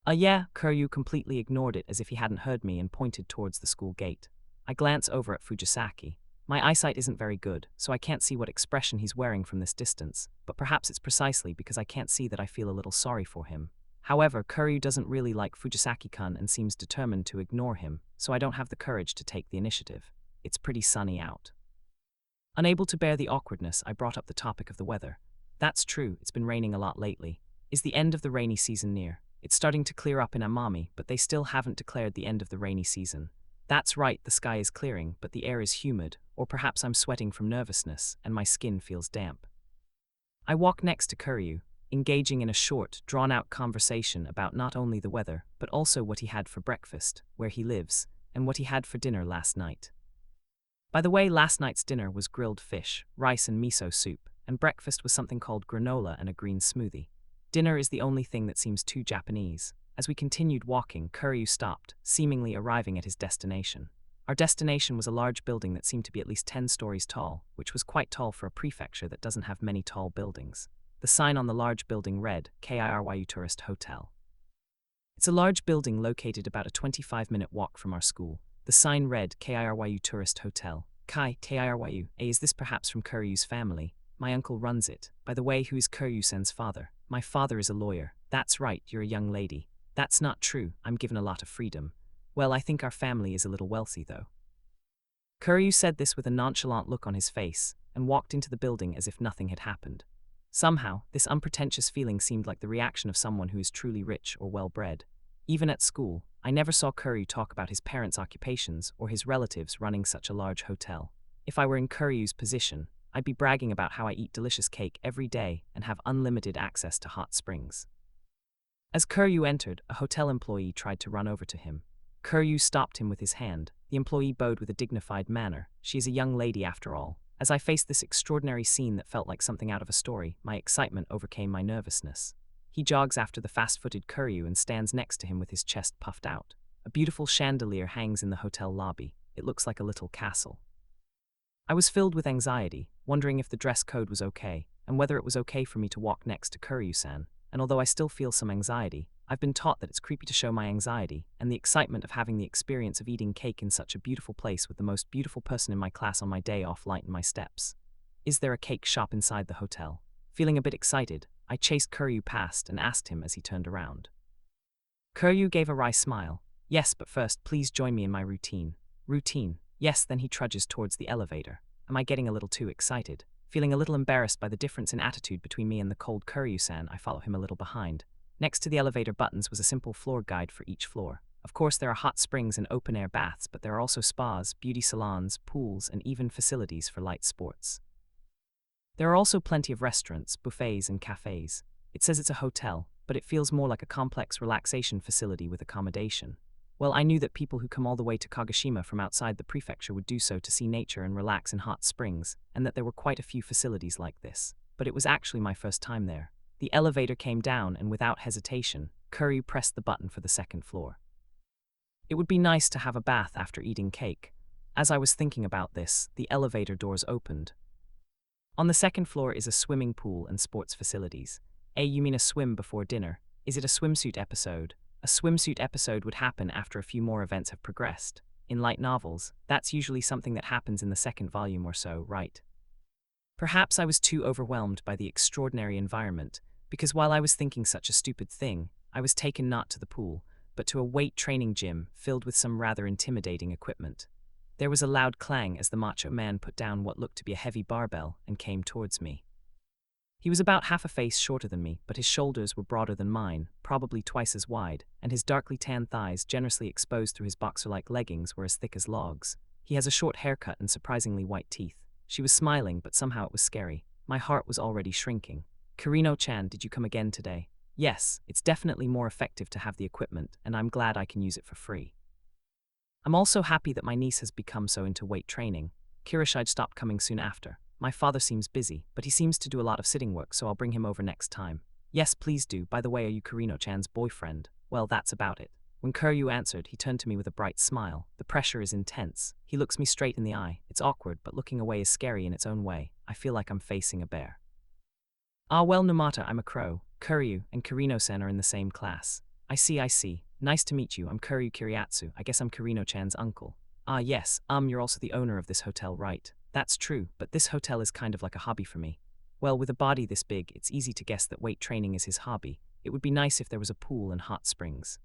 Yeah, Kuryu completely ignored it as if he hadn't heard me and pointed towards the school gate. I glance over at Fujisaki. My eyesight isn't very good, so I can't see what expression he's wearing from this distance, but perhaps it's precisely because I can't see that I feel a little sorry for him. However, Kuryu doesn't really like Fujisaki-kun and seems determined to ignore him, so I don't have the courage to take the initiative. It's pretty sunny out. Unable to bear the awkwardness, I brought up the topic of the weather. That's true, it's been raining a lot lately. Is the end of the rainy season near? It's starting to clear up in Amami, but they still haven't declared the end of the rainy season. That's right, the sky is clearing, but the air is humid, or perhaps I'm sweating from nervousness, and my skin feels damp. I walk next to Kuryu, engaging in a short, drawn-out conversation about not only the weather, but also what he had for breakfast, where he lives, and what he had for dinner last night. By the way, last night's dinner was grilled fish, rice and miso soup, and breakfast was something called granola and a green smoothie. Dinner is the only thing that seems too Japanese. As we continued walking, Kuryu stopped, seemingly arriving at his destination. Our destination was a large building that seemed to be at least 10 stories tall, which was quite tall for a prefecture that doesn't have many tall buildings. The sign on the large building read, Kiryu Tourist Hotel. It's a large building located about a 25-minute walk from our school. The sign read, Kiryu Tourist Hotel. Kiryu. Is this perhaps from Kuryu's family? My uncle runs it. By the way, who is Kuryu-san's father? My father is a lawyer. That's right, you're a young lady. That's not true, I'm given a lot of freedom. Well, I think our family is a little wealthy, though. Kuryu said this with a nonchalant look on his face, and walked into the building as if nothing had happened. Somehow, this unpretentious feeling seemed like the reaction of someone who is truly rich or well-bred. Even at school, I never saw Kuryu talk about his parents' occupations or his relatives running such a large hotel. If I were in Kuryu's position, I'd be bragging about how I eat delicious cake every day and have unlimited access to hot springs. As Kuryu entered, a hotel employee tried to run over to him. Kuryu stopped him with his hand. The employee bowed with a dignified manner. She is a young lady after all. As I faced this extraordinary scene that felt like something out of a story, my excitement overcame my nervousness. He jogs after the fast-footed Kuryu and stands next to him with his chest puffed out. A beautiful chandelier hangs in the hotel lobby. It looks like a little castle. I was filled with anxiety, wondering if the dress code was okay, and whether it was okay for me to walk next to Kuryu-san. And although I still feel some anxiety, I've been taught that it's creepy to show my anxiety, and the excitement of having the experience of eating cake in such a beautiful place with the most beautiful person in my class on my day off lighten my steps. Is there a cake shop inside the hotel? Feeling a bit excited, I chased Kuryu past and asked him as he turned around. Kuryu gave a wry smile. Yes, but first, please join me in my routine. Routine. Yes, then he trudges towards the elevator. Am I getting a little too excited? Feeling a little embarrassed by the difference in attitude between me and the cold Kuryu-san, I follow him a little behind. Next to the elevator buttons was a simple floor guide for each floor. Of course, there are hot springs and open-air baths, but there are also spas, beauty salons, pools, and even facilities for light sports. There are also plenty of restaurants, buffets, and cafes. It says it's a hotel, but it feels more like a complex relaxation facility with accommodation. Well, I knew that people who come all the way to Kagoshima from outside the prefecture would do so to see nature and relax in hot springs, and that there were quite a few facilities like this. But it was actually my first time there. The elevator came down, and without hesitation, Kuryu pressed the button for the second floor. It would be nice to have a bath after eating cake. As I was thinking about this, the elevator doors opened. On the second floor is a swimming pool and sports facilities. You mean a swim before dinner? Is it a swimsuit episode? A swimsuit episode would happen after a few more events have progressed. In light novels, that's usually something that happens in the second volume or so, right? Perhaps I was too overwhelmed by the extraordinary environment, because while I was thinking such a stupid thing, I was taken not to the pool, but to a weight training gym filled with some rather intimidating equipment. There was a loud clang as the macho man put down what looked to be a heavy barbell and came towards me. He was about half a face shorter than me, but his shoulders were broader than mine, probably twice as wide, and his darkly tanned thighs, generously exposed through his boxer-like leggings, were as thick as logs. He has a short haircut and surprisingly white teeth. She was smiling, but somehow it was scary. My heart was already shrinking. Kirino-chan, did you come again today? Yes, it's definitely more effective to have the equipment, and I'm glad I can use it for free. I'm also happy that my niece has become so into weight training. Kirishide stopped coming soon after. My father seems busy, but he seems to do a lot of sitting work, so I'll bring him over next time. Yes, please do. By the way, are you Kirino-chan's boyfriend? Well, that's about it. When Kuryu answered, he turned to me with a bright smile. The pressure is intense. He looks me straight in the eye. It's awkward, but looking away is scary in its own way. I feel like I'm facing a bear. Ah well, no matter, I'm a crow. Kuryu and Kirino-san are in the same class. I see. Nice to meet you. I'm Kuryu Kiriatsu. I guess I'm Kirino-chan's uncle. Ah yes, you're also the owner of this hotel, right? That's true, but this hotel is kind of like a hobby for me. Well, with a body this big, it's easy to guess that weight training is his hobby. It would be nice if there was a pool and hot springs.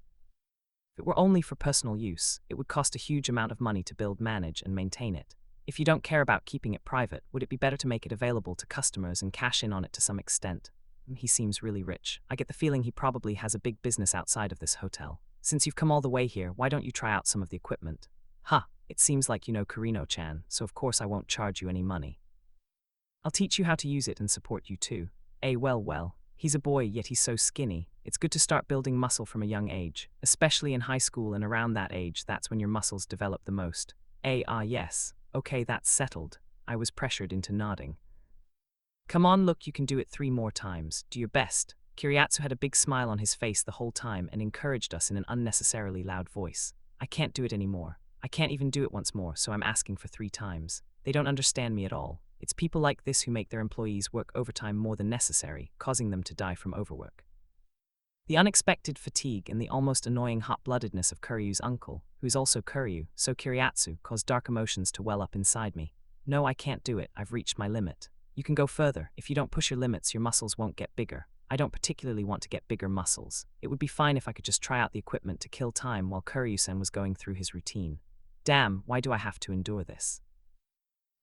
If it were only for personal use, it would cost a huge amount of money to build, manage, and maintain it. If you don't care about keeping it private, would it be better to make it available to customers and cash in on it to some extent? He seems really rich. I get the feeling he probably has a big business outside of this hotel. Since you've come all the way here, why don't you try out some of the equipment? It seems like you know Kirino-chan, so of course I won't charge you any money. I'll teach you how to use it and support you too. Well, he's a boy, yet he's so skinny. It's good to start building muscle from a young age, especially in high school, and around that age, that's when your muscles develop the most. Yes. Okay, that's settled. I was pressured into nodding. Come on, look, you can do it 3 more times. Do your best. Kiriatsu had a big smile on his face the whole time and encouraged us in an unnecessarily loud voice. I can't do it anymore. I can't even do it once more, so I'm asking for 3 times. They don't understand me at all. It's people like this who make their employees work overtime more than necessary, causing them to die from overwork. The unexpected fatigue and the almost annoying hot-bloodedness of Kuryu's uncle, who's also Kuryu, so Kiriatsu, caused dark emotions to well up inside me. No, I can't do it. I've reached my limit. You can go further. If you don't push your limits, your muscles won't get bigger. I don't particularly want to get bigger muscles. It would be fine if I could just try out the equipment to kill time while Kuryu-san was going through his routine. Damn, why do I have to endure this?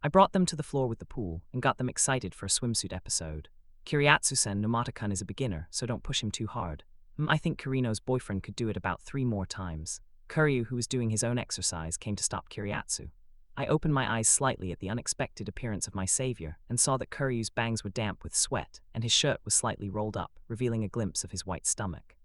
I brought them to the floor with the pool and got them excited for a swimsuit episode. Kiriatsu-san, Nomata-kun is a beginner, so don't push him too hard. I think Kirino's boyfriend could do it about 3 more times. Kuryu, who was doing his own exercise, came to stop Kiriatsu. I opened my eyes slightly at the unexpected appearance of my savior and saw that Kuryu's bangs were damp with sweat and his shirt was slightly rolled up, revealing a glimpse of his white stomach.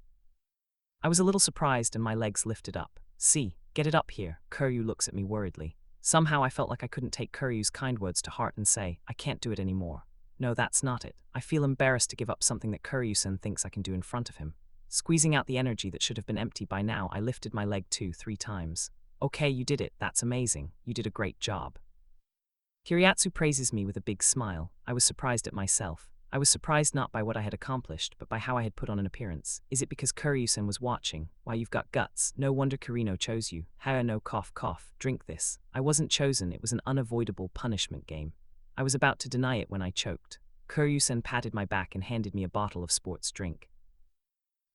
I was a little surprised and my legs lifted up. See, get it up here. Kuryu looks at me worriedly. Somehow I felt like I couldn't take Kuryu's kind words to heart and say, I can't do it anymore. No, that's not it. I feel embarrassed to give up something that Kuryu-san thinks I can do in front of him. Squeezing out the energy that should have been empty by now, I lifted my leg 2-3 times. Okay, you did it. That's amazing. You did a great job. Kiriatsu praises me with a big smile. I was surprised at myself. I was surprised not by what I had accomplished, but by how I had put on an appearance. Is it because Kuryu-san was watching? Why, you've got guts. No wonder Kirino chose you. No, cough, cough. Drink this. I wasn't chosen. It was an unavoidable punishment game. I was about to deny it when I choked. Kuryu-san patted my back and handed me a bottle of sports drink.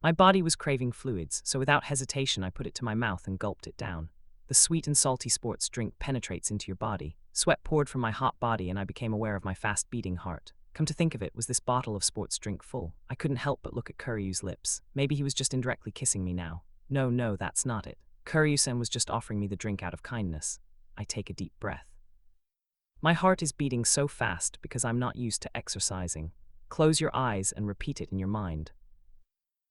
My body was craving fluids, so without hesitation I put it to my mouth and gulped it down. The sweet and salty sports drink penetrates into your body. Sweat poured from my hot body and I became aware of my fast-beating heart. Come to think of it, was this bottle of sports drink full? I couldn't help but look at Kuryu's lips. Maybe he was just indirectly kissing me now. No, that's not it. Kuryu-sen was just offering me the drink out of kindness. I take a deep breath. My heart is beating so fast because I'm not used to exercising. Close your eyes and repeat it in your mind.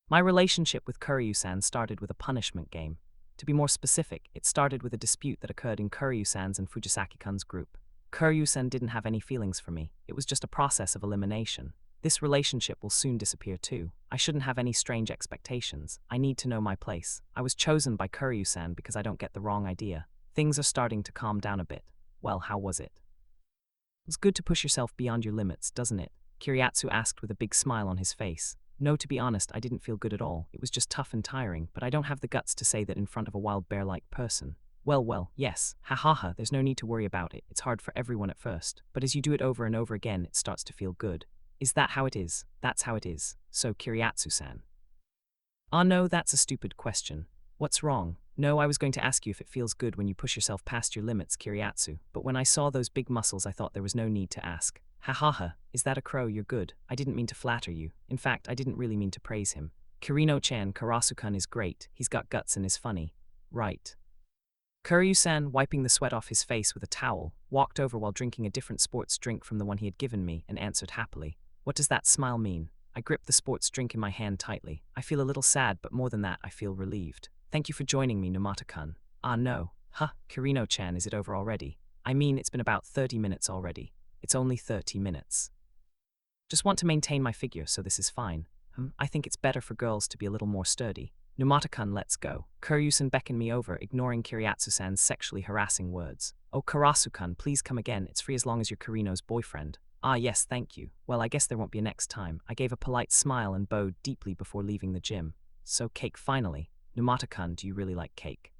My relationship with Kuryu-san started with a punishment game. To be more specific, it started with a dispute that occurred in Kuryu-san's and Fujisaki-kun's group. Kuryu-san didn't have any feelings for me. It was just a process of elimination. This relationship will soon disappear too. I shouldn't have any strange expectations. I need to know my place. I was chosen by Kuryu-san because I don't get the wrong idea. Things are starting to calm down a bit. Well, how was it? It's good to push yourself beyond your limits, doesn't it? Kiriatsu asked with a big smile on his face. No, to be honest, I didn't feel good at all. It was just tough and tiring, but I don't have the guts to say that in front of a wild bear-like person. Well, yes, ha, there's no need to worry about it. It's hard for everyone at first, but as you do it over and over again, it starts to feel good. Is that how it is? That's how it is. So, Kiriatsu-san. Ah, no, that's a stupid question. What's wrong? No, I was going to ask you if it feels good when you push yourself past your limits, Kiriatsu, but when I saw those big muscles I thought there was no need to ask. Ha, is that a crow? You're good. I didn't mean to flatter you. In fact, I didn't really mean to praise him. Kirino-chan, Karasukan is great. He's got guts and is funny. Right. Kuryu-san, wiping the sweat off his face with a towel, walked over while drinking a different sports drink from the one he had given me and answered happily. What does that smile mean? I grip the sports drink in my hand tightly. I feel a little sad, but more than that, I feel relieved. Thank you for joining me, Numata-kun. Ah, no. Kirino-chan, is it over already? I mean, it's been about 30 minutes already. It's only 30 minutes. Just want to maintain my figure, so this is fine. I think it's better for girls to be a little more sturdy. Numata-kun, let's go. Kuryu-san beckoned me over, ignoring Kiriatsu-san's sexually harassing words. Oh, Karasu-kun, please come again. It's free as long as you're Kurino's boyfriend. Ah, yes, thank you. Well, I guess there won't be a next time. I gave a polite smile and bowed deeply before leaving the gym. So, cake finally. Numata-kun, do you really like cake?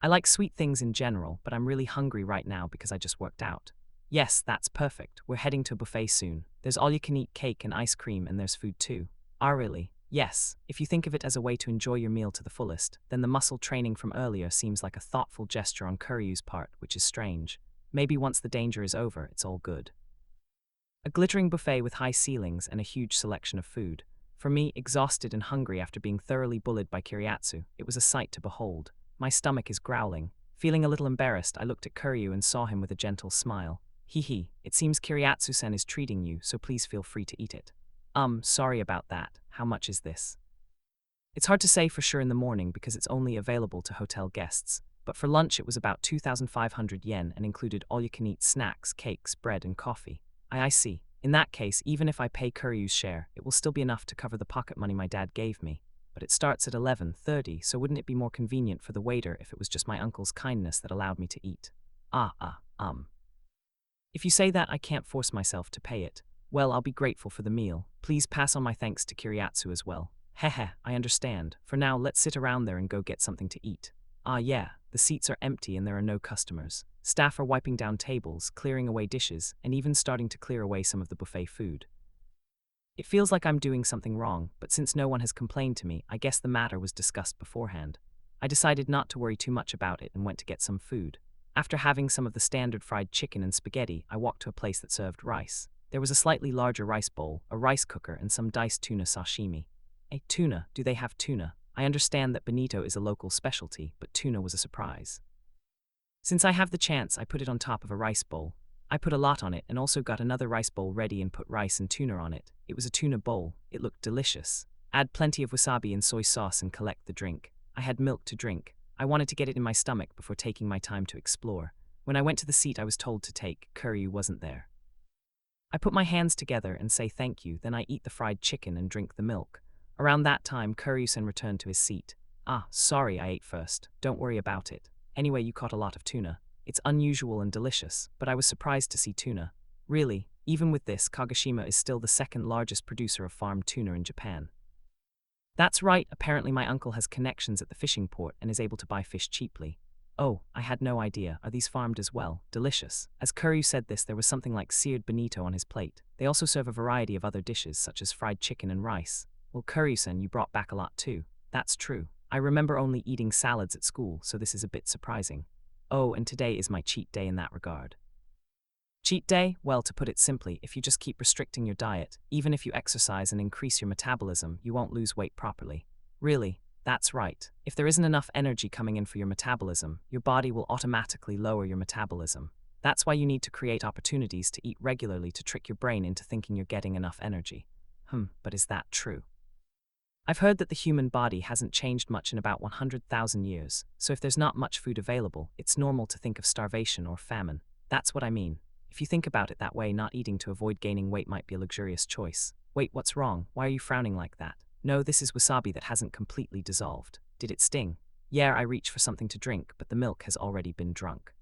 I like sweet things in general, but I'm really hungry right now because I just worked out. Yes, that's perfect. We're heading to a buffet soon. There's all-you-can-eat cake and ice cream, and there's food too. Ah, really? Yes. If you think of it as a way to enjoy your meal to the fullest, then the muscle training from earlier seems like a thoughtful gesture on Kuryu's part, which is strange. Maybe once the danger is over, it's all good. A glittering buffet with high ceilings and a huge selection of food. For me, exhausted and hungry after being thoroughly bullied by Kiriatsu, it was a sight to behold. My stomach is growling. Feeling a little embarrassed, I looked at Kuryu and saw him with a gentle smile. Hee, it seems Kiriatsu-sen is treating you, so please feel free to eat it. Sorry about that. How much is this? It's hard to say for sure in the morning because it's only available to hotel guests, but for lunch it was about 2,500 yen and included all-you-can-eat snacks, cakes, bread, and coffee. I see. In that case, even if I pay Kuryu's share, it will still be enough to cover the pocket money my dad gave me. But it starts at 11:30, so wouldn't it be more convenient for the waiter if it was just my uncle's kindness that allowed me to eat? If you say that, I can't force myself to pay it. Well, I'll be grateful for the meal. Please pass on my thanks to Kiriatsu as well. Heh, I understand. For now, let's sit around there and go get something to eat. Ah, yeah, the seats are empty and there are no customers. Staff are wiping down tables, clearing away dishes, and even starting to clear away some of the buffet food. It feels like I'm doing something wrong, but since no one has complained to me, I guess the matter was discussed beforehand. I decided not to worry too much about it and went to get some food. After having some of the standard fried chicken and spaghetti, I walked to a place that served rice. There was a slightly larger rice bowl, a rice cooker, and some diced tuna sashimi. Tuna? Do they have tuna? I understand that bonito is a local specialty, but tuna was a surprise. Since I have the chance, I put it on top of a rice bowl. I put a lot on it and also got another rice bowl ready and put rice and tuna on it. It was a tuna bowl. It looked delicious. Add plenty of wasabi and soy sauce and collect the drink. I had milk to drink. I wanted to get it in my stomach before taking my time to explore. When I went to the seat I was told to take, Kuryu wasn't there. I put my hands together and say thank you, then I eat the fried chicken and drink the milk. Around that time, Kuryu-sen returned to his seat. Ah, sorry, I ate first. Don't worry about it. Anyway, you caught a lot of tuna. It's unusual and delicious, but I was surprised to see tuna. Really, even with this, Kagoshima is still the second largest producer of farmed tuna in Japan. That's right, apparently my uncle has connections at the fishing port and is able to buy fish cheaply. Oh, I had no idea. Are these farmed as well? Delicious. As Kuryu said this, there was something like seared bonito on his plate. They also serve a variety of other dishes, such as fried chicken and rice. Well, Kuryu-sen, you brought back a lot too. That's true. I remember only eating salads at school, so this is a bit surprising. Oh, and today is my cheat day in that regard. Cheat day? Well, to put it simply, if you just keep restricting your diet, even if you exercise and increase your metabolism, you won't lose weight properly. Really, that's right. If there isn't enough energy coming in for your metabolism, your body will automatically lower your metabolism. That's why you need to create opportunities to eat regularly to trick your brain into thinking you're getting enough energy. But is that true? I've heard that the human body hasn't changed much in about 100,000 years, so if there's not much food available, it's normal to think of starvation or famine. That's what I mean. If you think about it that way, not eating to avoid gaining weight might be a luxurious choice. Wait, what's wrong? Why are you frowning like that? No, this is wasabi that hasn't completely dissolved. Did it sting? Yeah, I reached for something to drink, but the milk has already been drunk.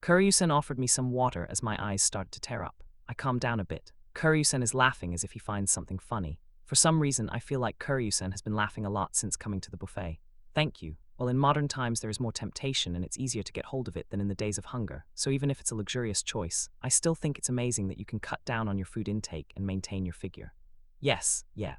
Kuryusen offered me some water as my eyes started to tear up. I calmed down a bit. Kuryusen is laughing as if he finds something funny. For some reason, I feel like Kuryusen has been laughing a lot since coming to the buffet. Thank you. Well, in modern times there is more temptation and it's easier to get hold of it than in the days of hunger, so even if it's a luxurious choice, I still think it's amazing that you can cut down on your food intake and maintain your figure. Yes, yeah.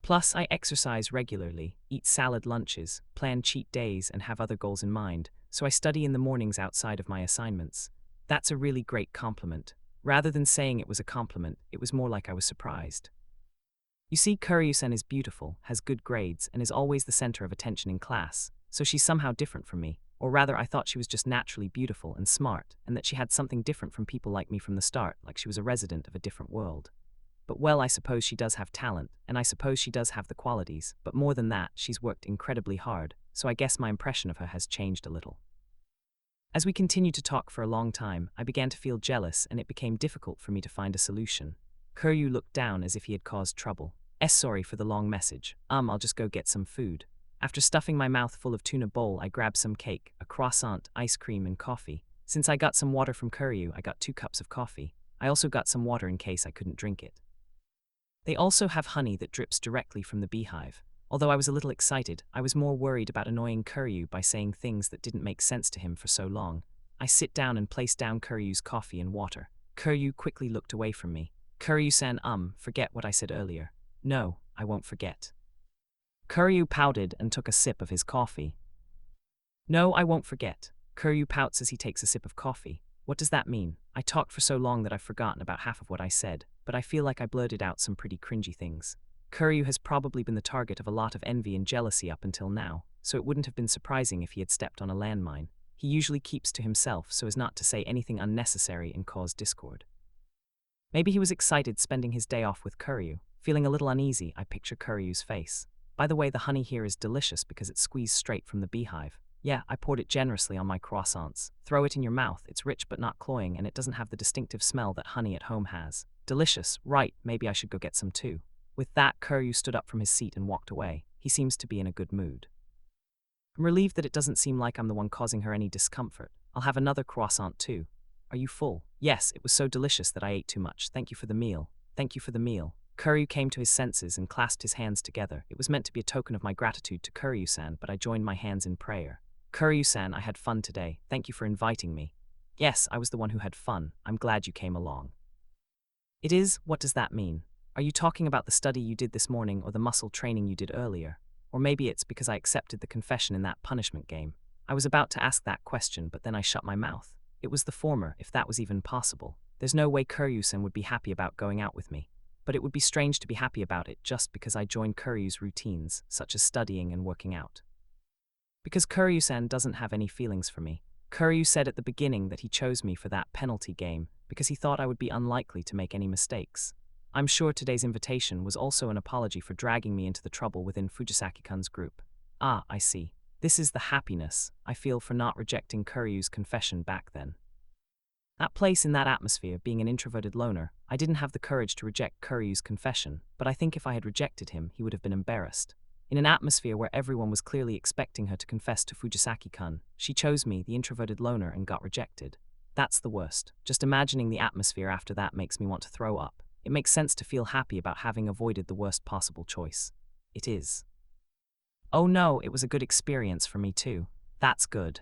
Plus, I exercise regularly, eat salad lunches, plan cheat days, and have other goals in mind, so I study in the mornings outside of my assignments. That's a really great compliment. Rather than saying it was a compliment, it was more like I was surprised. You see, Kuryusen is beautiful, has good grades, and is always the center of attention in class, so she's somehow different from me. Or rather, I thought she was just naturally beautiful and smart, and that she had something different from people like me from the start, like she was a resident of a different world. But well, I suppose she does have talent, and I suppose she does have the qualities, but more than that, she's worked incredibly hard, so I guess my impression of her has changed a little. As we continued to talk for a long time, I began to feel jealous, and it became difficult for me to find a solution. Kuryu looked down as if he had caused trouble. Sorry for the long message. I'll just go get some food. After stuffing my mouth full of tuna bowl, I grabbed some cake, a croissant, ice cream, and coffee. Since I got some water from Kuryu, I got 2 cups of coffee. I also got some water in case I couldn't drink it. They also have honey that drips directly from the beehive. Although I was a little excited, I was more worried about annoying Kuryu by saying things that didn't make sense to him for so long. I sit down and place down Kuryu's coffee and water. Kuryu quickly looked away from me. Kuryu-san, forget what I said earlier. No, I won't forget. Kuryu pouted and took a sip of his coffee. No, I won't forget. Kuryu pouts as he takes a sip of coffee. What does that mean? I talked for so long that I've forgotten about half of what I said, but I feel like I blurted out some pretty cringy things. Kuryu has probably been the target of a lot of envy and jealousy up until now, so it wouldn't have been surprising if he had stepped on a landmine. He usually keeps to himself so as not to say anything unnecessary and cause discord. Maybe he was excited spending his day off with Kuryu. Feeling a little uneasy, I picture Kuryu's face. By the way, the honey here is delicious because it's squeezed straight from the beehive. Yeah, I poured it generously on my croissants. Throw it in your mouth, it's rich but not cloying, and it doesn't have the distinctive smell that honey at home has. Delicious, right, maybe I should go get some too. With that, Kuryu stood up from his seat and walked away. He seems to be in a good mood. I'm relieved that it doesn't seem like I'm the one causing her any discomfort. I'll have another croissant too. Are you full? Yes, it was so delicious that I ate too much. Thank you for the meal. Thank you for the meal. Kuryu came to his senses and clasped his hands together. It was meant to be a token of my gratitude to Kuryu-san, but I joined my hands in prayer. Kuryu-san, I had fun today. Thank you for inviting me. Yes, I was the one who had fun. I'm glad you came along. It is? What does that mean? Are you talking about the study you did this morning or the muscle training you did earlier? Or maybe it's because I accepted the confession in that punishment game. I was about to ask that question, but then I shut my mouth. It was the former, if that was even possible. There's no way Kuryu-san would be happy about going out with me. But it would be strange to be happy about it just because I joined Kuryu's routines, such as studying and working out. Because Kuryu-san doesn't have any feelings for me. Kuryu said at the beginning that he chose me for that penalty game because he thought I would be unlikely to make any mistakes. I'm sure today's invitation was also an apology for dragging me into the trouble within Fujisaki-kun's group. Ah, I see. This is the happiness I feel for not rejecting Kuryu's confession back then. That place in that atmosphere, being an introverted loner, I didn't have the courage to reject Kuryu's confession, but I think if I had rejected him, he would have been embarrassed. In an atmosphere where everyone was clearly expecting her to confess to Fujisaki-kun, she chose me, the introverted loner, and got rejected. That's the worst. Just imagining the atmosphere after that makes me want to throw up. It makes sense to feel happy about having avoided the worst possible choice. It is. Oh no, it was a good experience for me too. That's good.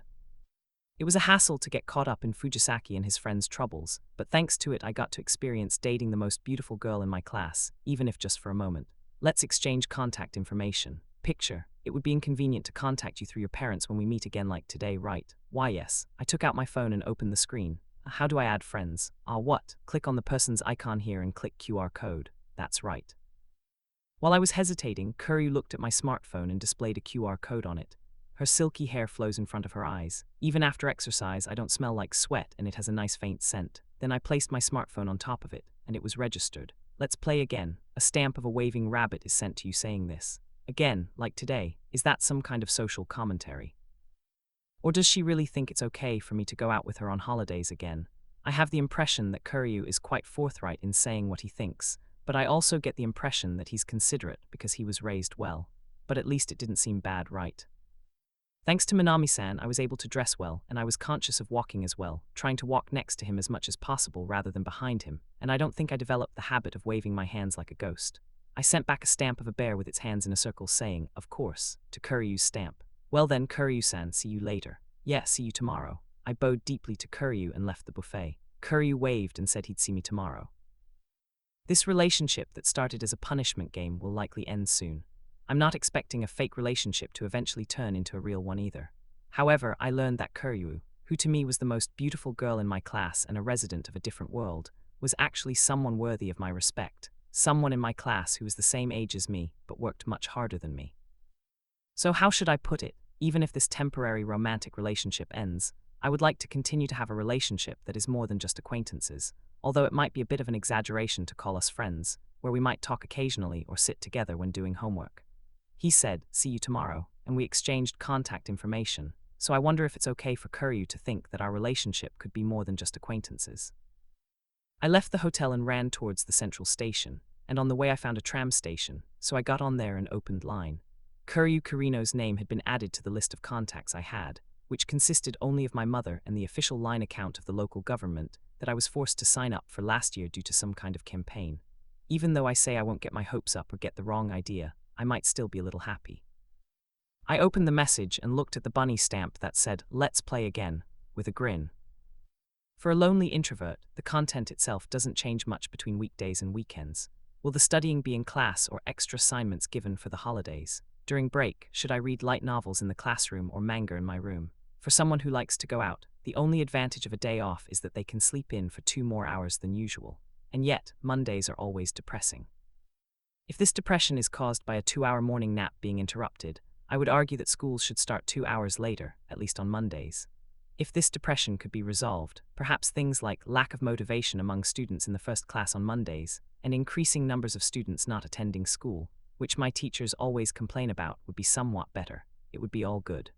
It was a hassle to get caught up in Fujisaki and his friends' troubles, but thanks to it I got to experience dating the most beautiful girl in my class, even if just for a moment. Let's exchange contact information. Picture, it would be inconvenient to contact you through your parents when we meet again like today, right? Why yes. I took out my phone and opened the screen. How do I add friends? What? Click on the person's icon here and click QR code. That's right. While I was hesitating, Kuryu looked at my smartphone and displayed a QR code on it. Her silky hair flows in front of her eyes. Even after exercise, I don't smell like sweat and it has a nice faint scent. Then I placed my smartphone on top of it, and it was registered. Let's play again. A stamp of a waving rabbit is sent to you saying this. Again, like today. Is that some kind of social commentary? Or does she really think it's okay for me to go out with her on holidays again? I have the impression that Kuryu is quite forthright in saying what he thinks, but I also get the impression that he's considerate because he was raised well. But at least it didn't seem bad, right? Thanks to Minami-san, I was able to dress well, and I was conscious of walking as well, trying to walk next to him as much as possible rather than behind him, and I don't think I developed the habit of waving my hands like a ghost. I sent back a stamp of a bear with its hands in a circle saying, of course, to Kuryu's stamp. Well then, Kuryu-san, see you later. Yeah, see you tomorrow. I bowed deeply to Kuryu and left the buffet. Kuryu waved and said he'd see me tomorrow. This relationship that started as a punishment game will likely end soon. I'm not expecting a fake relationship to eventually turn into a real one either. However, I learned that Kuryu, who to me was the most beautiful girl in my class and a resident of a different world, was actually someone worthy of my respect. Someone in my class who was the same age as me, but worked much harder than me. So how should I put it? Even if this temporary romantic relationship ends, I would like to continue to have a relationship that is more than just acquaintances, although it might be a bit of an exaggeration to call us friends, where we might talk occasionally or sit together when doing homework. He said, see you tomorrow, and we exchanged contact information, so I wonder if it's okay for Kuryu to think that our relationship could be more than just acquaintances. I left the hotel and ran towards the central station, and on the way I found a tram station, so I got on there and opened line. Kuryu Kirino's name had been added to the list of contacts I had, which consisted only of my mother and the official line account of the local government that I was forced to sign up for last year due to some kind of campaign. Even though I say I won't get my hopes up or get the wrong idea, I might still be a little happy. I opened the message and looked at the bunny stamp that said, "Let's play again," with a grin. For a lonely introvert, the content itself doesn't change much between weekdays and weekends. Will the studying be in class or extra assignments given for the holidays? During break, should I read light novels in the classroom or manga in my room? For someone who likes to go out, the only advantage of a day off is that they can sleep in for 2 more hours than usual. And yet, Mondays are always depressing. If this depression is caused by a 2-hour morning nap being interrupted, I would argue that schools should start 2 hours later, at least on Mondays. If this depression could be resolved, perhaps things like lack of motivation among students in the first class on Mondays, and increasing numbers of students not attending school, which my teachers always complain about, would be somewhat better. It would be all good.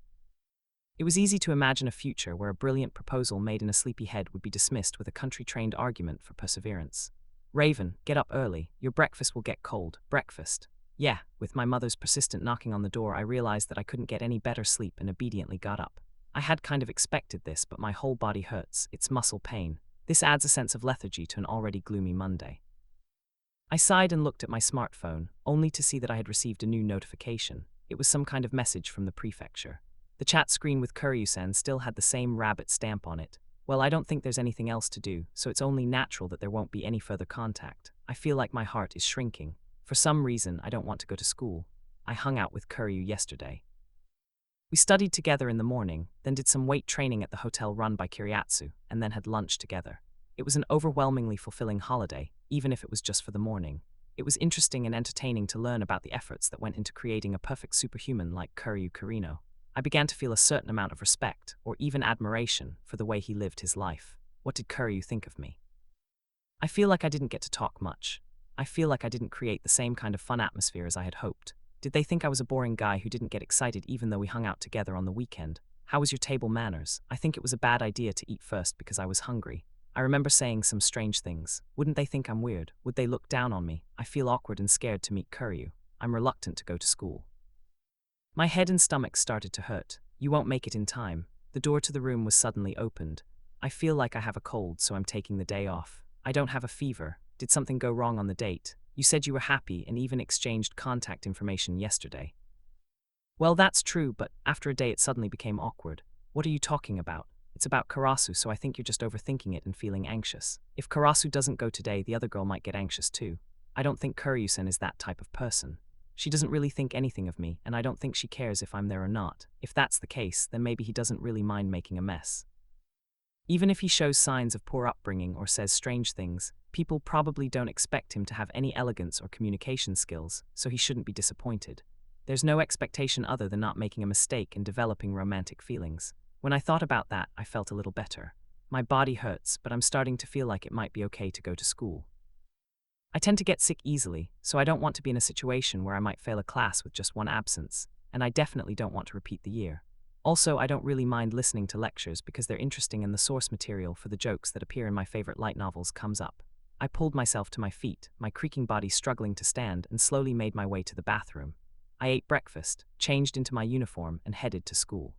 It was easy to imagine a future where a brilliant proposal made in a sleepy head would be dismissed with a country-trained argument for perseverance. Raven, get up early, your breakfast will get cold. Breakfast. Yeah, with my mother's persistent knocking on the door, I realized that I couldn't get any better sleep and obediently got up. I had kind of expected this, but my whole body hurts, it's muscle pain. This adds a sense of lethargy to an already gloomy Monday. I sighed and looked at my smartphone, only to see that I had received a new notification. It was some kind of message from the prefecture. The chat screen with Kuryu-san still had the same rabbit stamp on it. Well, I don't think there's anything else to do, so it's only natural that there won't be any further contact. I feel like my heart is shrinking. For some reason, I don't want to go to school. I hung out with Kuryu yesterday. We studied together in the morning, then did some weight training at the hotel run by Kiriatsu, and then had lunch together. It was an overwhelmingly fulfilling holiday, even if it was just for the morning. It was interesting and entertaining to learn about the efforts that went into creating a perfect superhuman like Kuryu Kirino. I began to feel a certain amount of respect, or even admiration, for the way he lived his life. What did Kuryu think of me? I feel like I didn't get to talk much. I feel like I didn't create the same kind of fun atmosphere as I had hoped. Did they think I was a boring guy who didn't get excited even though we hung out together on the weekend? How was your table manners? I think it was a bad idea to eat first because I was hungry. I remember saying some strange things. Wouldn't they think I'm weird? Would they look down on me? I feel awkward and scared to meet Kuryu. I'm reluctant to go to school. My head and stomach started to hurt. You won't make it in time. The door to the room was suddenly opened. I feel like I have a cold, so I'm taking the day off. I don't have a fever. Did something go wrong on the date? You said you were happy and even exchanged contact information yesterday. Well, that's true, but after a day it suddenly became awkward. What are you talking about? It's about Karasu, so I think you're just overthinking it and feeling anxious. If Karasu doesn't go today, the other girl might get anxious too. I don't think Kuryu-san is that type of person. She doesn't really think anything of me, and I don't think she cares if I'm there or not. If that's the case, then maybe he doesn't really mind making a mess. Even if he shows signs of poor upbringing or says strange things, people probably don't expect him to have any elegance or communication skills, so he shouldn't be disappointed. There's no expectation other than not making a mistake and developing romantic feelings. When I thought about that, I felt a little better. My body hurts, but I'm starting to feel like it might be okay to go to school. I tend to get sick easily, so I don't want to be in a situation where I might fail a class with just one absence, and I definitely don't want to repeat the year. Also, I don't really mind listening to lectures because they're interesting and the source material for the jokes that appear in my favorite light novels comes up. I pulled myself to my feet, my creaking body struggling to stand, and slowly made my way to the bathroom. I ate breakfast, changed into my uniform, and headed to school.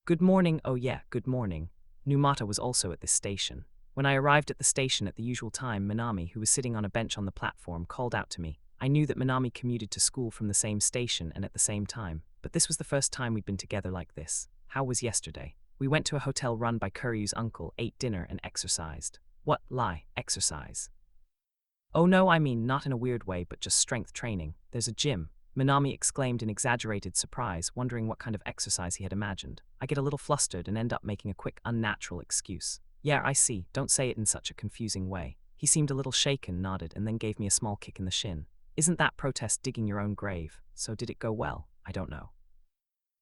Good morning, oh yeah, good morning. Numata was also at this station. When I arrived at the station at the usual time, Minami, who was sitting on a bench on the platform, called out to me. I knew that Minami commuted to school from the same station and at the same time, but this was the first time we'd been together like this. How was yesterday? We went to a hotel run by Kuryu's uncle, ate dinner, and exercised. What? Lie, exercise. Oh no, I mean not in a weird way, but just strength training. There's a gym. Minami exclaimed in exaggerated surprise, wondering what kind of exercise he had imagined. I get a little flustered and end up making a quick, unnatural excuse. Yeah, I see, don't say it in such a confusing way. He seemed a little shaken, nodded, and then gave me a small kick in the shin. Isn't that protest digging your own grave? So did it go well? I don't know.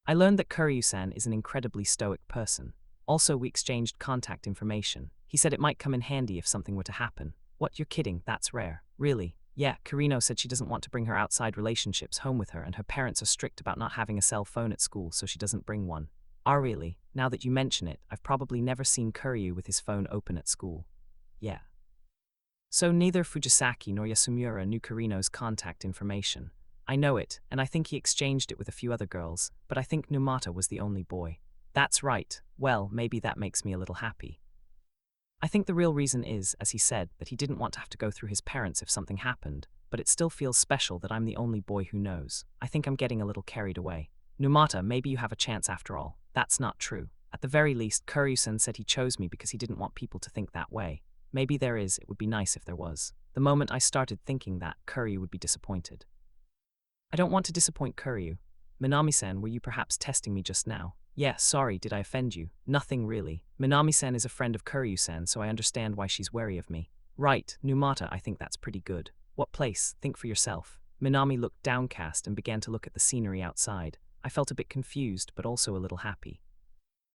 I learned that Kuryu-san is an incredibly stoic person. Also, we exchanged contact information. He said it might come in handy if something were to happen. What, you're kidding? That's rare. Really? Yeah, Kirino said she doesn't want to bring her outside relationships home with her, and her parents are strict about not having a cell phone at school, so she doesn't bring one. Really? Now that you mention it, I've probably never seen Kuryu with his phone open at school. Yeah. So neither Fujisaki nor Yasumura knew Kirino's contact information. I know it, and I think he exchanged it with a few other girls, but I think Numata was the only boy. That's right. Well, maybe that makes me a little happy. I think the real reason is, as he said, that he didn't want to have to go through his parents if something happened, but it still feels special that I'm the only boy who knows. I think I'm getting a little carried away. Numata, maybe you have a chance after all. That's not true. At the very least, Kuryu-san said he chose me because he didn't want people to think that way. Maybe there is, it would be nice if there was. The moment I started thinking that, Kuryu would be disappointed. I don't want to disappoint Kuryu. Minami-san, were you perhaps testing me just now? Yeah, sorry, did I offend you? Nothing really. Minami-san is a friend of Kuryu-san, so I understand why she's wary of me. Right, Numata, I think that's pretty good. What place? Think for yourself. Minami looked downcast and began to look at the scenery outside. I felt a bit confused, but also a little happy.